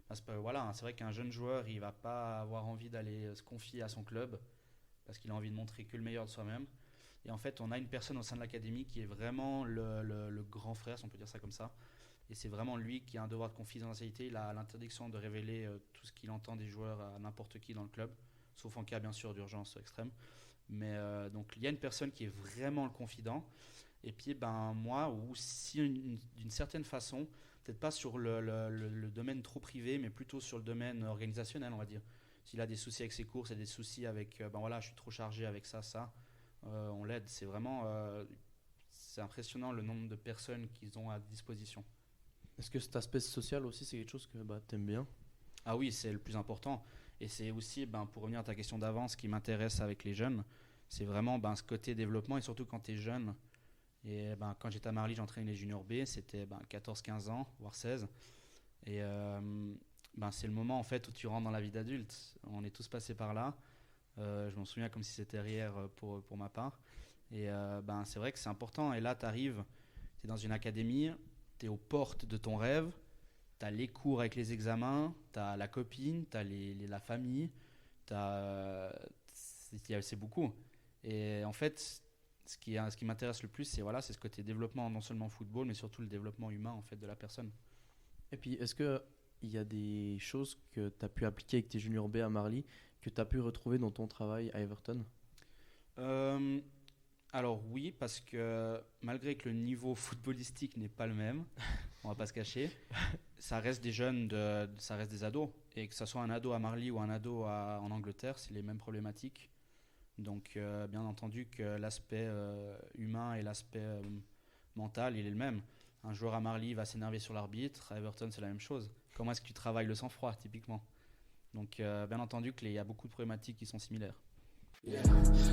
Parce que c'est vrai qu'un jeune joueur, il va pas avoir envie d'aller se confier à son club parce qu'il a envie de montrer que le meilleur de soi-même. Et en fait, on a une personne au sein de l'académie qui est vraiment le grand frère, si on peut dire ça comme ça. Et c'est vraiment lui qui a un devoir de confidentialité. Il a l'interdiction de révéler tout ce qu'il entend des joueurs à n'importe qui dans le club, sauf en cas bien sûr d'urgence extrême. Mais donc il y a une personne qui est vraiment le confident. Et puis moi, aussi d'une certaine façon, peut-être pas sur le domaine trop privé, mais plutôt sur le domaine organisationnel, on va dire. S'il a des soucis avec ses courses et des soucis avec, je suis trop chargé avec ça, on l'aide. C'est vraiment, c'est impressionnant le nombre de personnes qu'ils ont à disposition. Est-ce que cet aspect social aussi, c'est quelque chose que tu aimes bien? Ah oui, c'est le plus important. Et c'est aussi, pour revenir à ta question d'avant, ce qui m'intéresse avec les jeunes, c'est vraiment ce côté développement, et surtout quand tu es jeune. Et quand j'étais à Marly, j'entraînais les juniors B, c'était 14-15 ans, voire 16. Et c'est le moment en fait où tu rentres dans la vie d'adulte. On est tous passés par là. Je m'en souviens comme si c'était hier pour ma part. Et c'est vrai que c'est important. Et là, tu arrives, tu es dans une académie, tu es aux portes de ton rêve, tu as les cours avec les examens, tu as la copine, tu as la famille, c'est beaucoup. Et en fait, ce qui m'intéresse le plus, c'est ce côté développement, non seulement football, mais surtout le développement humain en fait, de la personne. Et puis, est-ce qu'il y a des choses que tu as pu appliquer avec tes juniors B à Marly, que tu as pu retrouver dans ton travail à Everton? Alors oui, parce que malgré que le niveau footballistique n'est pas le même, on va pas se cacher, ça reste des jeunes, ça reste des ados. Et que ce soit un ado à Marly ou un ado en Angleterre, c'est les mêmes problématiques. Donc bien entendu que l'aspect humain et l'aspect mental, il est le même. Un joueur à Marly va s'énerver sur l'arbitre, à Everton c'est la même chose. Comment est-ce que tu travailles le sang-froid typiquement? Donc bien entendu qu'il y a beaucoup de problématiques qui sont similaires. Yeah.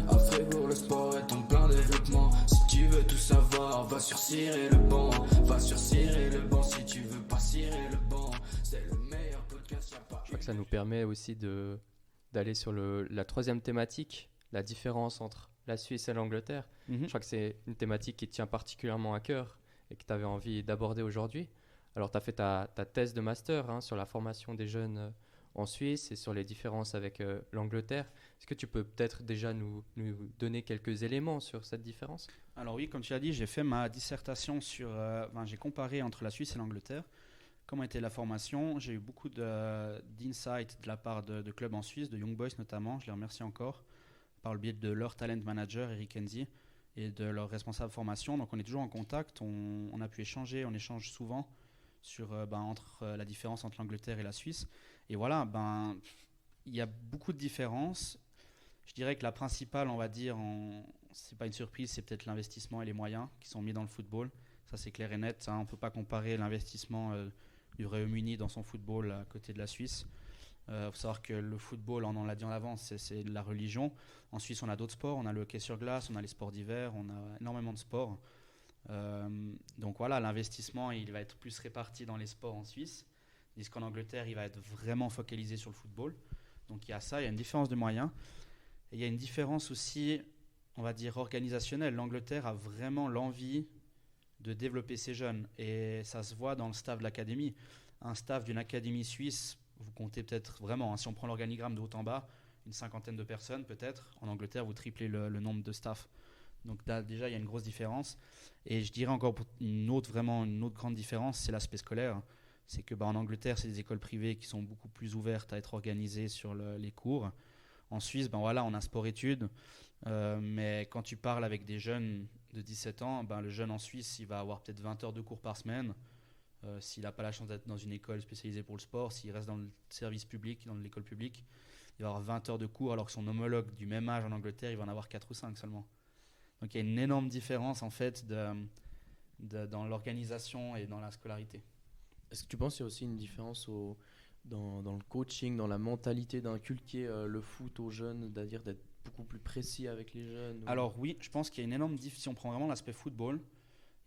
À Fribourg, le sport est en plein développement. Si tu veux tout savoir, va sur Cirer le banc. Va sur Cirer le banc si tu veux pas cirer le banc. C'est le meilleur podcast, y'a pas. Je crois que ça nous permet aussi d'aller sur la troisième thématique, la différence entre la Suisse et l'Angleterre. Je crois que c'est une thématique qui te tient particulièrement à cœur et que tu avais envie d'aborder aujourd'hui. Alors, tu as fait ta thèse de master sur la formation des jeunes en Suisse et sur les différences avec l'Angleterre. Est-ce que tu peux peut-être déjà nous donner quelques éléments sur cette différence? Alors oui, comme tu as dit, j'ai fait ma dissertation j'ai comparé entre la Suisse et l'Angleterre. Comment était la formation? J'ai eu beaucoup d'insights de la part de clubs en Suisse, de Young Boys notamment, je les remercie encore, par le biais de leur talent manager, Eric Enzi, et de leur responsable formation. Donc on est toujours en contact, on a pu échanger, on échange souvent entre la différence entre l'Angleterre et la Suisse. Et voilà, il y a beaucoup de différences. Je dirais que la principale, on va dire, c'est pas une surprise, c'est peut-être l'investissement et les moyens qui sont mis dans le football. Ça, c'est clair et net. On ne peut pas comparer l'investissement du Royaume-Uni dans son football à côté de la Suisse. Faut savoir que le football, on l'a dit en avance, c'est de la religion. En Suisse, on a d'autres sports. On a le hockey sur glace, on a les sports d'hiver, on a énormément de sports. Donc voilà, l'investissement, il va être plus réparti dans les sports en Suisse. Tandis qu'en Angleterre, il va être vraiment focalisé sur le football. Donc il y a ça, il y a une différence de moyens. Et il y a une différence aussi, on va dire, organisationnelle. L'Angleterre a vraiment l'envie de développer ses jeunes. Et ça se voit dans le staff de l'académie. Un staff d'une académie suisse, vous comptez peut-être vraiment, si on prend l'organigramme de haut en bas, une 50aine de personnes peut-être. En Angleterre, vous triplez le nombre de staff. Donc déjà, il y a une grosse différence. Et je dirais encore une autre grande différence, c'est l'aspect scolaire. C'est que en Angleterre, c'est des écoles privées qui sont beaucoup plus ouvertes à être organisées sur les cours. En Suisse, on a sport-études. Mais quand tu parles avec des jeunes de 17 ans, le jeune en Suisse, il va avoir peut-être 20 heures de cours par semaine. S'il n'a pas la chance d'être dans une école spécialisée pour le sport, s'il reste dans le service public, dans l'école publique, il va avoir 20 heures de cours, alors que son homologue du même âge en Angleterre, il va en avoir 4 ou 5 seulement. Donc il y a une énorme différence en fait dans l'organisation et dans la scolarité. Est-ce que tu penses qu'il y a aussi une différence dans le coaching, dans la mentalité d'inculquer le foot aux jeunes, c'est-à-dire d'être beaucoup plus précis avec les jeunes? Alors oui, je pense qu'il y a une énorme différence, si on prend vraiment l'aspect football,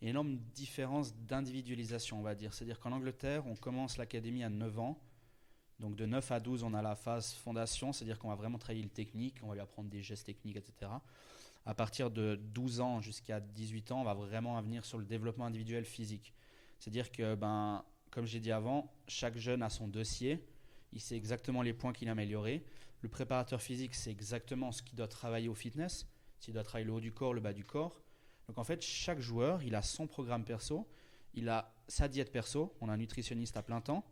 il y a une énorme différence d'individualisation, on va dire. C'est-à-dire qu'en Angleterre, on commence l'académie à 9 ans. Donc de 9 à 12, on a la phase fondation, c'est-à-dire qu'on va vraiment travailler le technique, on va lui apprendre des gestes techniques, etc. À partir de 12 ans jusqu'à 18 ans, on va vraiment venir sur le développement individuel physique. C'est-à-dire que, comme j'ai dit avant, chaque jeune a son dossier, il sait exactement les points qu'il a améliorés. Le préparateur physique, c'est exactement ce qu'il doit travailler au fitness, s'il doit travailler le haut du corps, le bas du corps. Donc en fait, chaque joueur, il a son programme perso, il a sa diète perso, on a un nutritionniste à plein temps,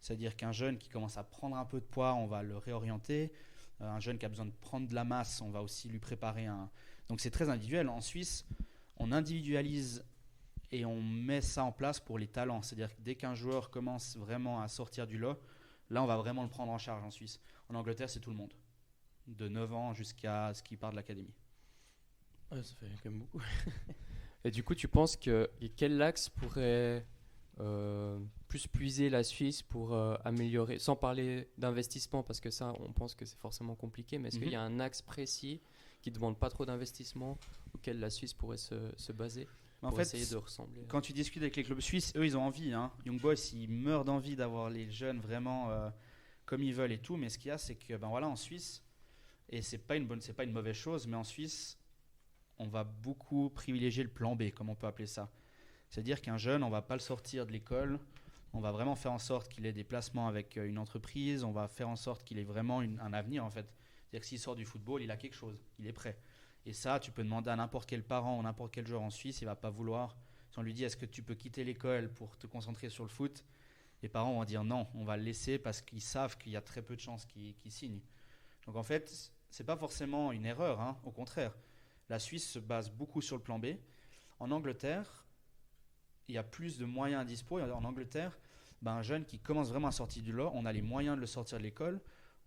c'est-à-dire qu'un jeune qui commence à prendre un peu de poids, on va le réorienter. Un jeune qui a besoin de prendre de la masse, on va aussi lui préparer un... Donc c'est très individuel. En Suisse, on individualise et on met ça en place pour les talents. C'est-à-dire que dès qu'un joueur commence vraiment à sortir du lot, là on va vraiment le prendre en charge en Suisse. En Angleterre, c'est tout le monde, de 9 ans jusqu'à ce qu'il part de l'académie. Ouais, ça fait quand même beaucoup. Et du coup, tu penses que quel axe pourrait plus puiser la Suisse pour améliorer, sans parler d'investissement, parce que ça, on pense que c'est forcément compliqué, mais est-ce qu'il y a un axe précis qui ne demande pas trop d'investissement auquel la Suisse pourrait se baser pour essayer de ressembler? Quand tu discutes avec les clubs suisses, eux, ils ont envie. Young Boys, ils meurent d'envie d'avoir les jeunes vraiment comme ils veulent et tout, mais ce qu'il y a, c'est que en Suisse, et c'est pas une mauvaise chose, mais en Suisse, on va beaucoup privilégier le plan B, comme on peut appeler ça. C'est-à-dire qu'un jeune, on ne va pas le sortir de l'école, on va vraiment faire en sorte qu'il ait des placements avec une entreprise, on va faire en sorte qu'il ait vraiment un avenir en fait. C'est-à-dire que s'il sort du football, il a quelque chose, il est prêt. Et ça, tu peux demander à n'importe quel parent ou n'importe quel joueur en Suisse, il ne va pas vouloir. Si on lui dit, est-ce que tu peux quitter l'école pour te concentrer sur le foot, les parents vont dire non, on va le laisser parce qu'ils savent qu'il y a très peu de chances qu'il signe. Donc en fait, ce n'est pas forcément une erreur, au contraire. La Suisse se base beaucoup sur le plan B. En Angleterre, il y a plus de moyens à dispo. En Angleterre, un jeune qui commence vraiment à sortir du lot, on a les moyens de le sortir de l'école.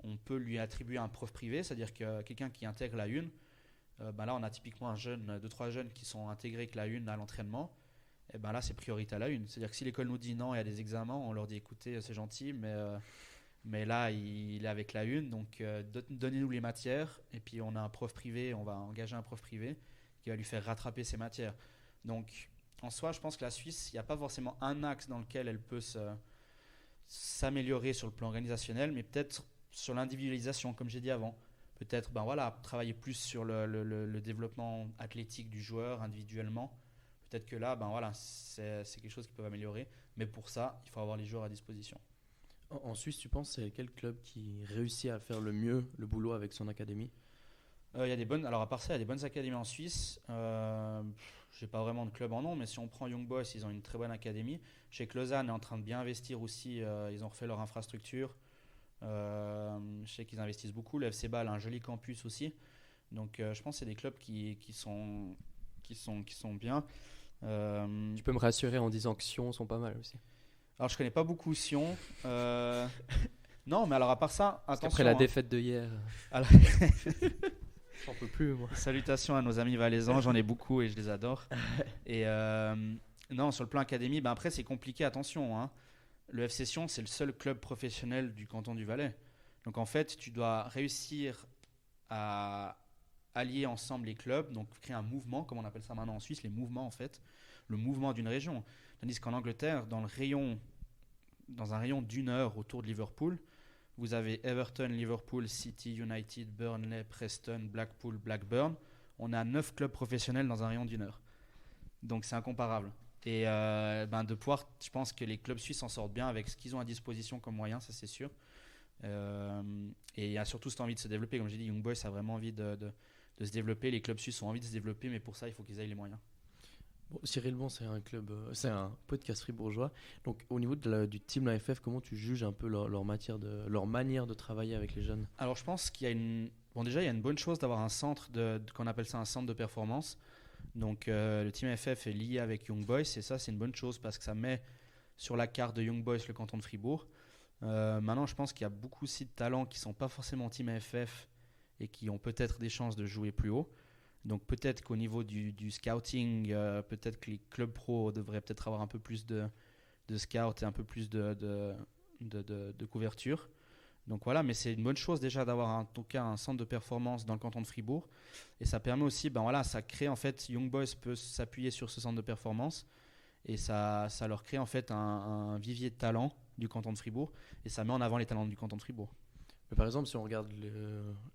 On peut lui attribuer un prof privé, c'est-à-dire que quelqu'un qui intègre la une, là on a typiquement 2-3 jeunes qui sont intégrés avec la une à l'entraînement. Et là c'est priorité à la une. C'est-à-dire que si l'école nous dit non, il y a des examens, on leur dit écoutez c'est gentil, mais là il est avec la une, donc donnez-nous les matières. Et puis on a un prof privé, on va engager un prof privé qui va lui faire rattraper ses matières. Donc en soi, je pense que la Suisse, il n'y a pas forcément un axe dans lequel elle peut s'améliorer sur le plan organisationnel, mais peut-être sur l'individualisation, comme j'ai dit avant. Peut-être travailler plus sur le développement athlétique du joueur individuellement. Peut-être que là, c'est quelque chose qui peut améliorer. Mais pour ça, il faut avoir les joueurs à disposition. En Suisse, tu penses c'est quel club qui réussit à faire le mieux le boulot avec son académie? Il y a des bonnes, alors à part ça, il y a des bonnes académies en Suisse. J'ai pas vraiment de club en nom, mais si on prend Young Boys, ils ont une très bonne académie. Je sais que Lausanne est en train de bien investir aussi. Ils ont refait leur infrastructure. Je sais qu'ils investissent beaucoup. Le FC Bâle a un joli campus aussi. Donc je pense que c'est des clubs qui sont bien. Tu peux me rassurer en disant que Sion sont pas mal aussi. Alors je connais pas beaucoup Sion. Non, mais alors à part ça, attention. Après la défaite de hier, Alors- j'en peux plus moi. Salutations à nos amis valaisans, j'en ai beaucoup et je les adore. Et non, sur le plan académie, ben après c'est compliqué, attention. Hein. Le FC Sion, c'est le seul club professionnel du canton du Valais. Donc en fait, tu dois réussir à allier ensemble les clubs, donc créer un mouvement, comme on appelle ça maintenant en Suisse, les mouvements en fait, le mouvement d'une région. Tandis qu'en Angleterre, dans un rayon d'une heure autour de Liverpool, vous avez Everton, Liverpool, City, United, Burnley, Preston, Blackpool, Blackburn. On a 9 clubs professionnels dans un rayon d'une heure. Donc c'est incomparable. Et de pouvoir, je pense que les clubs suisses s'en sortent bien avec ce qu'ils ont à disposition comme moyens, ça c'est sûr. Et il y a surtout cette envie de se développer. Comme j'ai dit, Young Boys a vraiment envie de se développer. Les clubs suisses ont envie de se développer, mais pour ça, il faut qu'ils aient les moyens. Bon, Cyril Bon, c'est un club, c'est un podcast fribourgeois. Donc, au niveau du team l'AFF, comment tu juges un peu leur manière de travailler avec les jeunes? Alors, je pense qu'il y a déjà, il y a une bonne chose d'avoir un centre qu'on appelle ça un centre de performance. Donc, le team AFF est lié avec Young Boys et ça, c'est une bonne chose parce que ça met sur la carte de Young Boys le canton de Fribourg. Maintenant, je pense qu'il y a beaucoup aussi de talents qui ne sont pas forcément team AFF et qui ont peut-être des chances de jouer plus haut. Donc peut-être qu'au niveau du scouting, peut-être que les clubs pro devraient peut-être avoir un peu plus de scouts et un peu plus de couverture. Donc voilà, mais c'est une bonne chose déjà d'avoir en tout cas un centre de performance dans le canton de Fribourg. Et ça permet aussi, ça crée en fait, Young Boys peut s'appuyer sur ce centre de performance et ça leur crée en fait un vivier de talent du canton de Fribourg et ça met en avant les talents du canton de Fribourg. Mais par exemple, si on regarde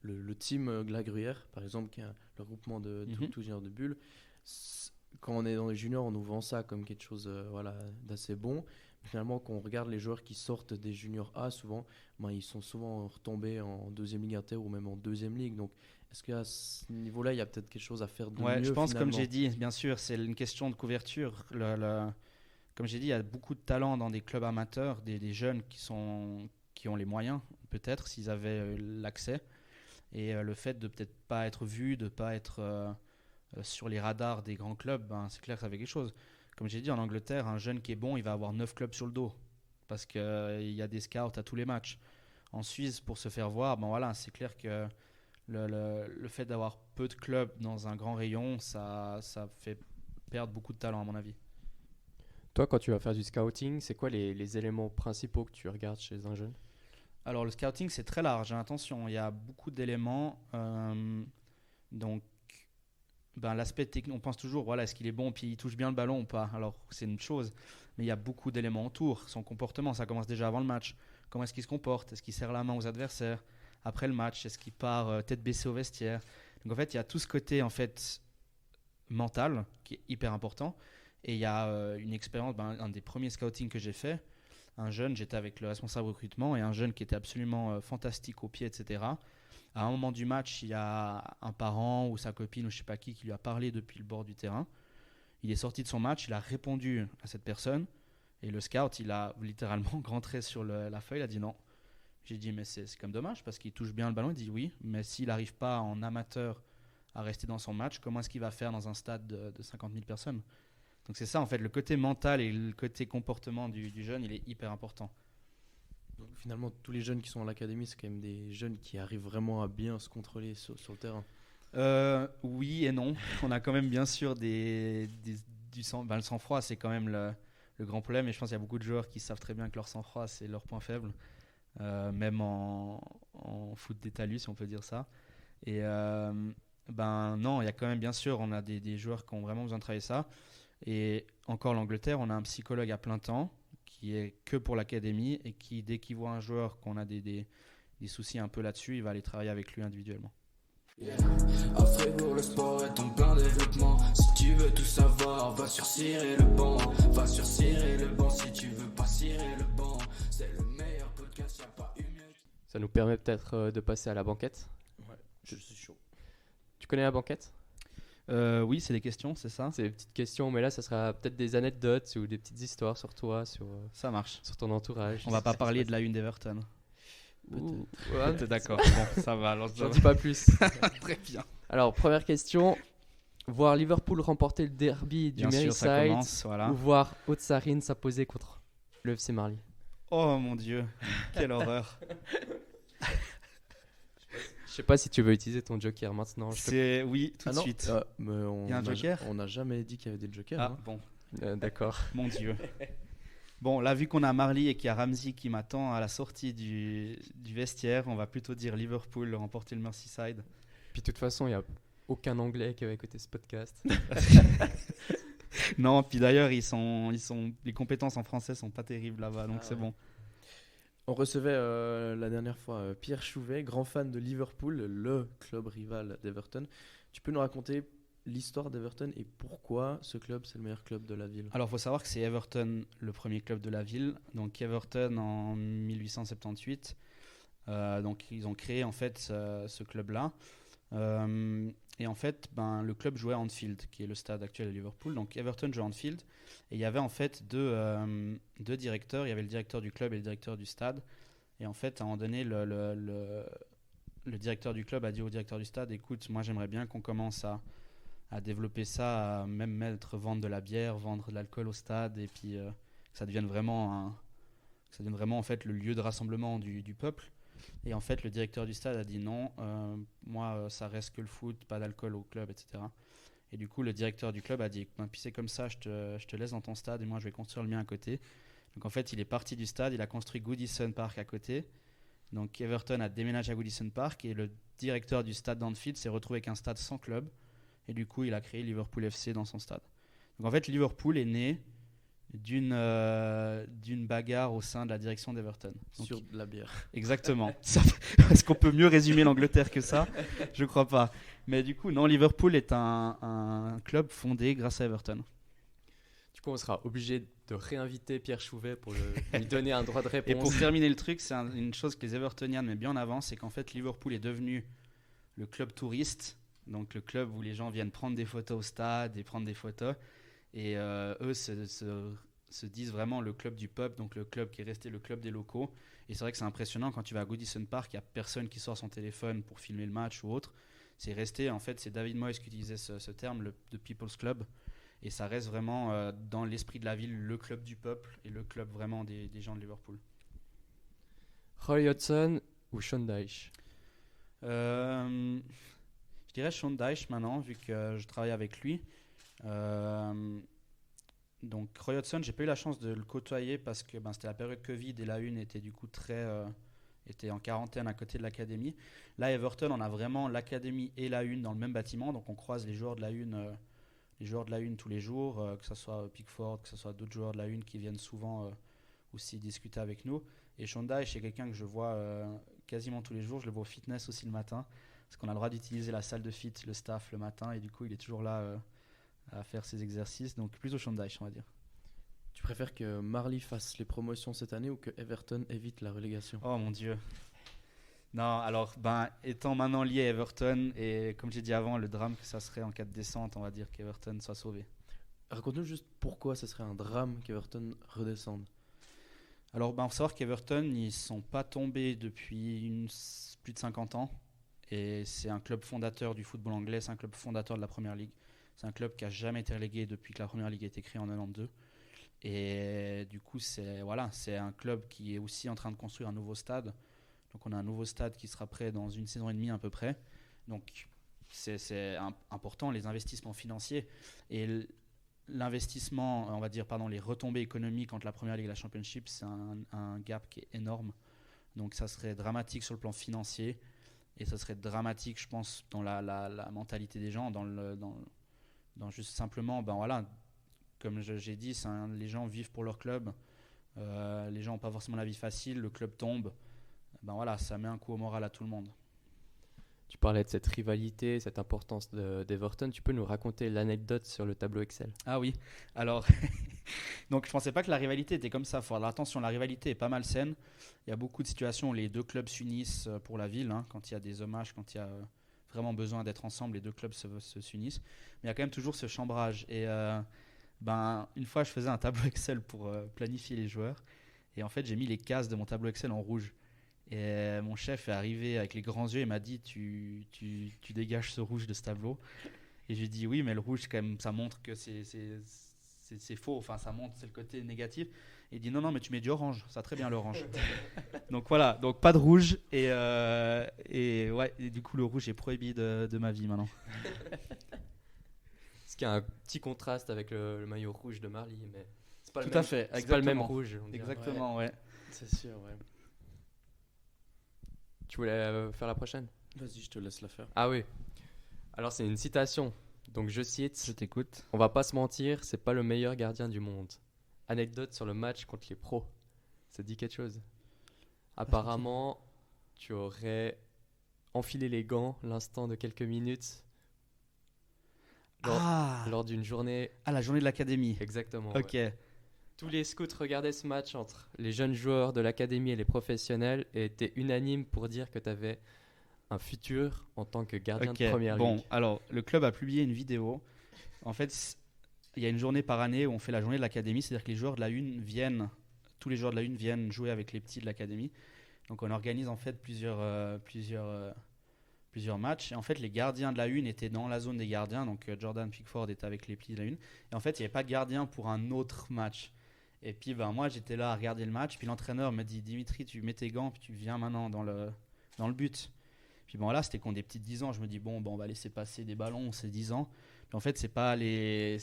le team Glagruère, par exemple, qui est le regroupement de tout juniors de Bulle, quand on est dans les juniors, on nous vend ça comme quelque chose d'assez bon. Mais finalement, quand on regarde les joueurs qui sortent des juniors A, souvent, ils sont souvent retombés en deuxième ligue inter ou même en deuxième ligue. Donc, est-ce qu'à ce niveau-là, il y a peut-être quelque chose à faire de mieux? Je pense, finalement, comme j'ai dit, bien sûr, c'est une question de couverture. Comme j'ai dit, il y a beaucoup de talents dans des clubs amateurs, des jeunes qui ont les moyens, peut-être, s'ils avaient l'accès. Et le fait de peut-être pas être vu, de pas être sur les radars des grands clubs, c'est clair que ça fait quelque chose. Comme j'ai dit, en Angleterre, un jeune qui est bon, il va avoir 9 clubs sur le dos. Parce qu'il y a des scouts à tous les matchs. En Suisse, pour se faire voir, c'est clair que le fait d'avoir peu de clubs dans un grand rayon, ça fait perdre beaucoup de talent, à mon avis. Toi, quand tu vas faire du scouting, c'est quoi les éléments principaux que tu regardes chez un jeune? Alors le scouting c'est très large, attention, il y a beaucoup d'éléments. Donc l'aspect technique, on pense toujours est-ce qu'il est bon puis il touche bien le ballon ou pas. Alors c'est une chose, mais il y a beaucoup d'éléments autour. Son comportement, ça commence déjà avant le match. Comment est-ce qu'il se comporte? Est-ce qu'il serre la main aux adversaires après le match? Est-ce qu'il part tête baissée au vestiaire? Donc en fait il y a tout ce côté en fait mental qui est hyper important. Et il y a une expérience, un des premiers scouting que j'ai fait. Un jeune, j'étais avec le responsable recrutement et un jeune qui était absolument fantastique au pied, etc. À un moment du match, il y a un parent ou sa copine ou je ne sais pas qui lui a parlé depuis le bord du terrain. Il est sorti de son match, il a répondu à cette personne et le scout, il a littéralement grand trait sur la feuille, il a dit non. J'ai dit mais c'est comme dommage parce qu'il touche bien le ballon. Il dit oui, mais s'il n'arrive pas en amateur à rester dans son match, comment est-ce qu'il va faire dans un stade de 50 000 personnes? Donc c'est ça en fait, le côté mental et le côté comportement du jeune, il est hyper important. Donc, finalement, tous les jeunes qui sont à l'académie, c'est quand même des jeunes qui arrivent vraiment à bien se contrôler sur le terrain. Oui et non. On a quand même bien sûr du sang. Le sang-froid, c'est quand même le grand problème. Et je pense qu'il y a beaucoup de joueurs qui savent très bien que leur sang-froid, c'est leur point faible. Même en foot d'étalus, si on peut dire ça. Et non, il y a quand même bien sûr, on a des joueurs qui ont vraiment besoin de travailler ça. Et encore l'Angleterre, on a un psychologue à plein temps qui est que pour l'académie et qui, dès qu'il voit un joueur qu'on a des soucis un peu là-dessus, il va aller travailler avec lui individuellement. Yeah. À Fribourg, le sport est en plein développement. Si tu veux tout savoir, va sur Cirer le banc. Va sur Cirer le banc si tu veux pas cirer le banc. C'est le meilleur podcast. podcast, y'a pas une mieux. Ça nous permet peut-être de passer à la banquette. Ouais, je suis chaud. Tu connais la banquette? Oui, c'est des questions, c'est ça? C'est des petites questions, mais là, ça sera peut-être des anecdotes ou des petites histoires sur toi, Ça marche. sur ton entourage. On va pas parler de la une d'Everton. Ouh, ouais, T'es d'accord. Bon, ça va. Alors, j'en dis pas plus. Très bien. Alors, première question. Voir Liverpool remporter le derby du Bien sûr, ça Merseyside commence. Voilà. ou voir Haute-Sarine s'imposer contre le FC Marly? Oh mon Dieu, quelle horreur. Je sais pas si tu veux utiliser ton joker maintenant. C'est oui, tout de non, suite. mais Il y a un joker? on n'a jamais dit qu'il y avait des jokers. Ah hein. bon, D'accord. mon Dieu. Bon, là, vu qu'on a Marley et qu'il y a Ramsey qui m'attend à la sortie du vestiaire, on va plutôt dire Liverpool remporter le Merseyside. Puis de toute façon, il y a aucun Anglais qui va écouter ce podcast. Non, puis d'ailleurs, les compétences en français sont pas terribles là-bas, donc Ah c'est ouais. bon. On recevait la dernière fois Pierre Chouvet, grand fan de Liverpool, le club rival d'Everton. Tu peux nous raconter l'histoire d'Everton et pourquoi ce club c'est le meilleur club de la ville? Alors, il faut savoir que c'est Everton, le premier club de la ville. Donc, Everton en 1878. Donc, ils ont créé en fait ce club-là. Et en fait, le club jouait à Anfield, qui est le stade actuel de Liverpool. Donc, Everton jouait à Anfield. Et il y avait en fait deux directeurs. Il y avait le directeur du club et le directeur du stade. Et en fait, à un moment donné, le directeur du club a dit au directeur du stade, écoute, moi j'aimerais bien qu'on commence à développer ça, à même vendre de la bière, vendre de l'alcool au stade, et puis que ça devienne vraiment en fait le lieu de rassemblement du peuple. Et en fait, le directeur du stade a dit non, moi ça reste que le foot, pas d'alcool au club, etc. Et du coup, le directeur du club a dit, puis c'est comme ça, je te laisse dans ton stade et moi je vais construire le mien à côté. Donc en fait, il est parti du stade, il a construit Goodison Park à côté. Donc Everton a déménagé à Goodison Park et le directeur du stade d'Anfield s'est retrouvé avec un stade sans club. Et du coup, il a créé Liverpool FC dans son stade. Donc en fait, Liverpool est né d'une bagarre au sein de la direction d'Everton. Donc, Sur de la bière. exactement. Est-ce qu'on peut mieux résumer l'Angleterre que ça? Je crois pas. Mais du coup, non, Liverpool est un club fondé grâce à Everton. Du coup, on sera obligé de réinviter Pierre Chouvet pour lui donner un droit de réponse. Et pour terminer le truc, c'est une chose que les Evertoniens mettent bien en avant, c'est qu'en fait, Liverpool est devenu le club touriste. Donc le club où les gens viennent prendre des photos au stade et prendre des photos. Et eux se disent vraiment le club du peuple, donc le club qui est resté le club des locaux. Et c'est vrai que c'est impressionnant quand tu vas à Goodison Park, il n'y a personne qui sort son téléphone pour filmer le match ou autre. C'est resté, en fait, c'est David Moyes qui utilisait ce terme, le People's Club. Et ça reste vraiment dans l'esprit de la ville le club du peuple et le club vraiment des gens de Liverpool. Roy Hodgson ou Sean Dyche? Je dirais Sean Dyche maintenant, vu que je travaille avec lui. Donc Roy Hodgson, j'ai pas eu la chance de le côtoyer parce que c'était la période Covid et la une était du coup était en quarantaine à côté de l'académie. Là, Everton, on a vraiment l'académie et la une dans le même bâtiment, donc on croise les joueurs de la une tous les jours, que ce soit Pickford, que ce soit d'autres joueurs de la une qui viennent souvent aussi discuter avec nous. Et Sean Dyche, c'est quelqu'un que je vois quasiment tous les jours. Je le vois au fitness aussi le matin, parce qu'on a le droit d'utiliser la salle de fit, le staff le matin, et du coup il est toujours là à faire ses exercices. Donc plutôt Sean Dyche, on va dire. Tu préfères que Marly fasse les promotions cette année ou que Everton évite la relégation? Oh mon Dieu. Non, alors étant maintenant lié à Everton, et comme j'ai dit avant, le drame que ça serait en cas de descente, on va dire qu'Everton soit sauvé. Raconte-nous juste pourquoi ce serait un drame qu'Everton redescende. Alors, faut savoir qu'Everton, ils ne sont pas tombés depuis plus de 50 ans. Et c'est un club fondateur du football anglais, c'est un club fondateur de la Première Ligue. C'est un club qui n'a jamais été relégué depuis que la Première Ligue a été créée en 92. Et du coup, c'est un club qui est aussi en train de construire un nouveau stade. Donc, on a un nouveau stade qui sera prêt dans 1 saison et demie à peu près. Donc, c'est important, les investissements financiers. Et l'investissement, on va dire, les retombées économiques entre la Première Ligue et la Championship, c'est un gap qui est énorme. Donc ça serait dramatique sur le plan financier et ça serait dramatique, je pense, dans la mentalité des gens, dans juste simplement, comme j'ai dit, les gens vivent pour leur club, les gens n'ont pas forcément la vie facile, le club tombe, ça met un coup au moral à tout le monde. Tu parlais de cette rivalité, cette importance d'Everton. Tu peux nous raconter l'anecdote sur le tableau Excel? Ah oui, alors, donc je pensais pas que la rivalité était comme ça. Il faut faire attention, la rivalité est pas mal saine. Il y a beaucoup de situations où les deux clubs s'unissent pour la ville, hein, quand il y a des hommages, quand il y a vraiment besoin d'être ensemble, les deux clubs s'unissent. Mais il y a quand même toujours ce chambrage. Et une fois, je faisais un tableau Excel pour planifier les joueurs. Et en fait, j'ai mis les cases de mon tableau Excel en rouge. Et mon chef est arrivé avec les grands yeux et m'a dit tu dégages ce rouge de ce tableau. Et j'ai dit oui, mais le rouge, quand même, ça montre que c'est faux. Enfin, ça montre, c'est le côté négatif. Et il dit non, mais tu mets du orange, ça va très bien l'orange. Donc voilà, donc pas de rouge. Et du coup, le rouge est prohibé de ma vie maintenant. Ce qui a un petit contraste avec le maillot rouge de Marly, mais c'est pas Tout le même, à fait, c'est pas le même exactement. rouge. On dirait. Exactement, ouais. C'est sûr, ouais. Tu voulais faire la prochaine? Vas-y, je te laisse la faire. Ah oui. Alors c'est une citation. Donc je cite. Je t'écoute. On va pas se mentir, c'est pas le meilleur gardien du monde. Anecdote sur le match contre les pros. Ça dit quelque chose? Apparemment, tu aurais enfilé les gants l'instant de quelques minutes lors d'une journée. Ah, la journée de l'académie. Exactement. Ok. Ouais. Tous les scouts regardaient ce match entre les jeunes joueurs de l'académie et les professionnels et étaient unanimes pour dire que tu avais un futur en tant que gardien de première ligue. Bon, alors, le club a publié une vidéo. En fait, il y a une journée par année où on fait la journée de l'académie, c'est-à-dire que les joueurs de la une viennent, tous les joueurs de la une viennent jouer avec les petits de l'académie. Donc, on organise en fait plusieurs matchs. Et en fait, les gardiens de la une étaient dans la zone des gardiens. Donc, Jordan Pickford était avec les petits de la une. Et en fait, il n'y avait pas de gardien pour un autre match. Et puis, moi, j'étais là à regarder le match. Puis l'entraîneur me dit, Dimitri, tu mets tes gants, puis tu viens maintenant dans le but. Puis là, c'était contre des petits de 10 ans. Je me dis, on va laisser passer des ballons, c'est 10 ans. Puis en fait, c'est pas les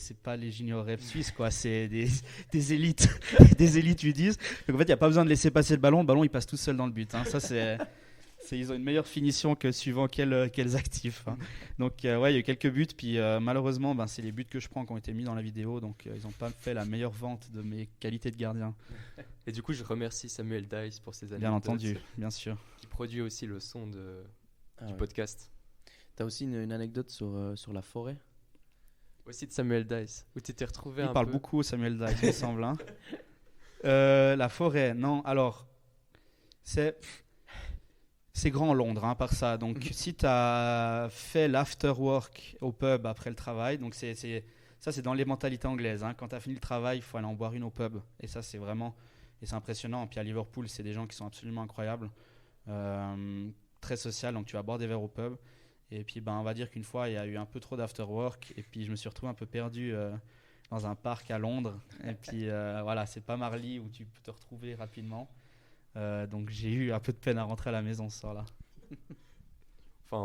juniors rêves suisses, quoi. C'est des élites, des élites U10. Donc en fait, il n'y a pas besoin de laisser passer le ballon, il passe tout seul dans le but. Hein. Ça, ils ont une meilleure finition que suivant quels actifs. Hein. Donc, il y a eu quelques buts. Puis malheureusement, c'est les buts que je prends qui ont été mis dans la vidéo. Donc, ils n'ont pas fait la meilleure vente de mes qualités de gardien. Et du coup, je remercie Samuel Dice pour ses anecdotes. Bien entendu, bien sûr. Qui produit aussi le son du podcast. T'as aussi une anecdote sur la forêt? Aussi de Samuel Dice, où tu t'es retrouvé Il parle beaucoup, Samuel Dice, il me semble. Hein. La forêt, non. Alors, c'est grand Londres, hein, par ça. Donc, si tu as fait l'after-work au pub après le travail, donc ça, c'est dans les mentalités anglaises. Hein. Quand tu as fini le travail, il faut aller en boire une au pub. Et ça, c'est vraiment c'est impressionnant. Et puis à Liverpool, c'est des gens qui sont absolument incroyables. Très social, donc tu vas boire des verres au pub. Et puis, on va dire qu'une fois, il y a eu un peu trop d'after-work. Et puis, je me suis retrouvé un peu perdu dans un parc à Londres. Et puis, voilà, c'est pas Marly où tu peux te retrouver rapidement. Donc, j'ai eu un peu de peine à rentrer à la maison ce soir-là. Enfin,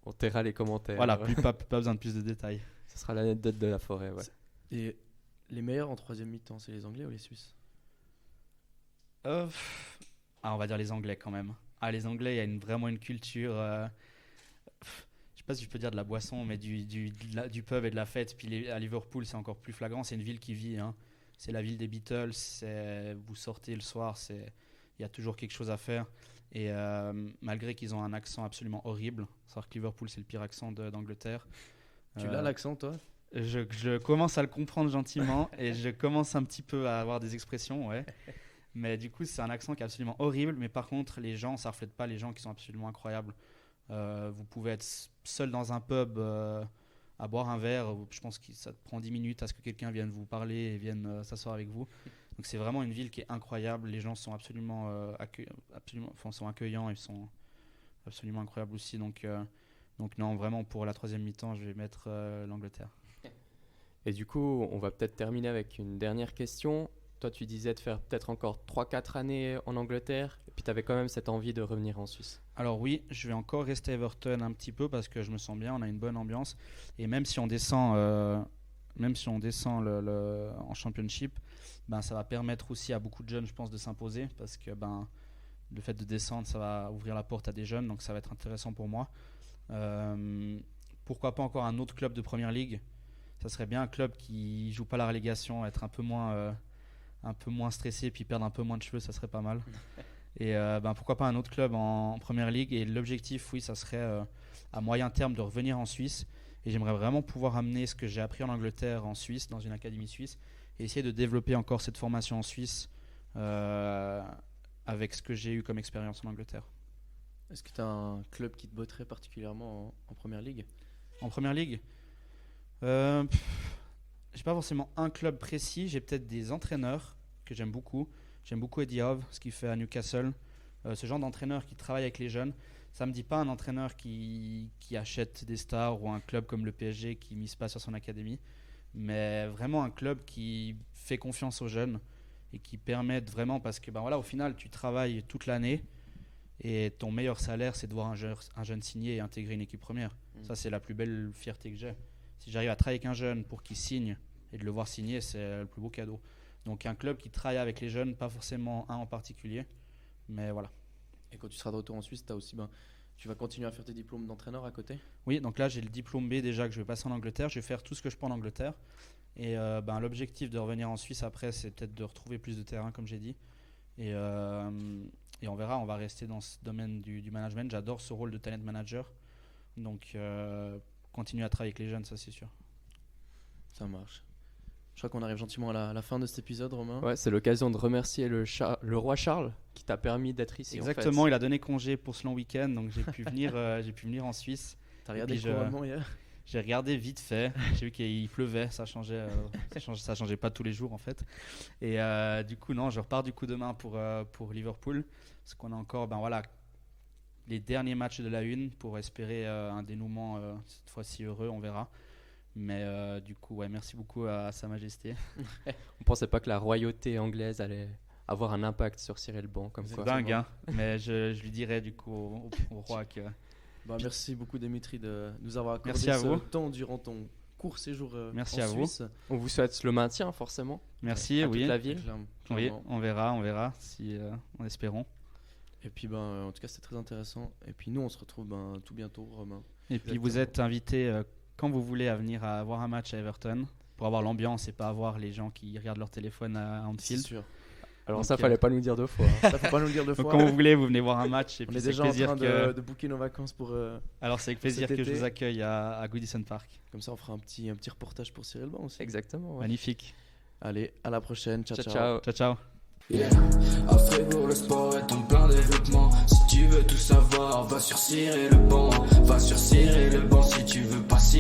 on taira les commentaires. Voilà, pas besoin de plus de détails. Ce sera l'anecdote de la forêt, ouais. Et les meilleurs en troisième mi-temps, c'est les Anglais ou les Suisses? On va dire les Anglais quand même. Les Anglais, il y a vraiment une culture... je sais pas si je peux dire de la boisson, mais du pub et de la fête. Puis à Liverpool, c'est encore plus flagrant. C'est une ville qui vit. Hein. C'est la ville des Beatles. Vous sortez le soir, il y a toujours quelque chose à faire. Et malgré qu'ils ont un accent absolument horrible, savoir que Liverpool, c'est le pire accent d'Angleterre. Tu l'as l'accent, toi? Je commence à le comprendre gentiment et je commence un petit peu à avoir des expressions, ouais. Mais du coup, c'est un accent qui est absolument horrible. Mais par contre, les gens, ça reflète pas les gens qui sont absolument incroyables. Vous pouvez être seul dans un pub à boire un verre. Je pense que ça te prend 10 minutes à ce que quelqu'un vienne vous parler et vienne s'asseoir avec vous. Donc c'est vraiment une ville qui est incroyable. Les gens sont absolument accueillants et sont absolument incroyables aussi. Donc non, vraiment pour la troisième mi-temps, je vais mettre l'Angleterre. Et du coup, on va peut-être terminer avec une dernière question. Toi, tu disais de faire peut-être encore 3-4 années en Angleterre, et puis tu avais quand même cette envie de revenir en Suisse. Alors oui, je vais encore rester à Everton un petit peu parce que je me sens bien, on a une bonne ambiance. Et même si on descend, en Championship, ça va permettre aussi à beaucoup de jeunes, je pense, de s'imposer parce que le fait de descendre, ça va ouvrir la porte à des jeunes, donc ça va être intéressant pour moi. Pourquoi pas encore un autre club de Première Ligue? Ça serait bien un club qui joue pas la relégation, être un peu moins stressé puis perdre un peu moins de cheveux, ça serait pas mal. Et pourquoi pas un autre club en première ligue. Et l'objectif, oui, ça serait à moyen terme de revenir en Suisse. Et j'aimerais vraiment pouvoir amener ce que j'ai appris en Angleterre en Suisse, dans une académie suisse, et essayer de développer encore cette formation en Suisse avec ce que j'ai eu comme expérience en Angleterre. Est-ce que tu as un club qui te botterait particulièrement en première ligue? En première ligue, j'ai pas forcément un club précis. J'ai peut-être des entraîneurs que j'aime beaucoup. J'aime beaucoup Eddie Howe, ce qu'il fait à Newcastle. Ce genre d'entraîneur qui travaille avec les jeunes. Ça me dit pas un entraîneur qui achète des stars ou un club comme le PSG qui mise pas sur son académie, mais vraiment un club qui fait confiance aux jeunes et qui permet vraiment, parce que au final tu travailles toute l'année et ton meilleur salaire c'est de voir un jeune signer et intégrer une équipe première. Ça c'est la plus belle fierté que j'ai. Si j'arrive à travailler avec un jeune pour qu'il signe et de le voir signer, c'est le plus beau cadeau. Donc un club qui travaille avec les jeunes, pas forcément un en particulier, mais voilà. Et quand tu seras de retour en Suisse, tu vas continuer à faire tes diplômes d'entraîneur à côté? Oui, donc là j'ai le diplôme B déjà que je vais passer en Angleterre. Je vais faire tout ce que je peux en Angleterre. Et l'objectif de revenir en Suisse après, c'est peut-être de retrouver plus de terrain, comme j'ai dit. Et on verra, on va rester dans ce domaine du management. J'adore ce rôle de talent manager. Donc continuer à travailler avec les jeunes, ça c'est sûr. Ça marche. Je crois qu'on arrive gentiment à la fin de cet épisode, Romain. Ouais, c'est l'occasion de remercier le roi Charles qui t'a permis d'être ici. Exactement, il a donné congé pour ce long week-end, donc j'ai pu venir en Suisse. T'as regardé le couronnement hier? J'ai regardé vite fait. J'ai vu qu'il pleuvait, ça changeait pas tous les jours en fait. Et du coup non, je repars du coup demain pour Liverpool, parce qu'on a encore les derniers matchs de la une pour espérer un dénouement cette fois-ci heureux, on verra. Mais du coup, merci beaucoup à Sa Majesté. On pensait pas que la royauté anglaise allait avoir un impact sur Cyril Bon, comme c'est quoi. dingue, hein. Mais je lui dirai du coup au roi que... merci beaucoup Dimitri de nous avoir accordé ce temps durant ton court séjour merci en à Suisse. On vous souhaite le maintien forcément. Merci, toute la ville. Oui, on verra si en espérant. Et puis en tout cas c'était très intéressant. Et puis nous on se retrouve tout bientôt, Romain. Et puis vous êtes invité quand vous voulez à venir à voir un match à Everton pour avoir l'ambiance et pas avoir les gens qui regardent leur téléphone à Anfield. C'est sûr. Alors donc, ça fallait pas nous le dire deux fois. Ça faut pas nous le dire deux fois. Donc quand vous voulez, vous venez voir un match. Et on puis est déjà en train de booker nos vacances pour. Alors c'est avec plaisir que je vous accueille à Goodison Park. Comme ça on fera un petit reportage pour Cyril Bon aussi. Exactement. Ouais. Magnifique. Allez, à la prochaine. Ciao. Ciao. Yeah. À Fribourg, le sport est en plein développement. Si tu veux tout savoir, va sur Cyril Le Bon. Va sur Cyril Le Bon si tu veux pas Cyril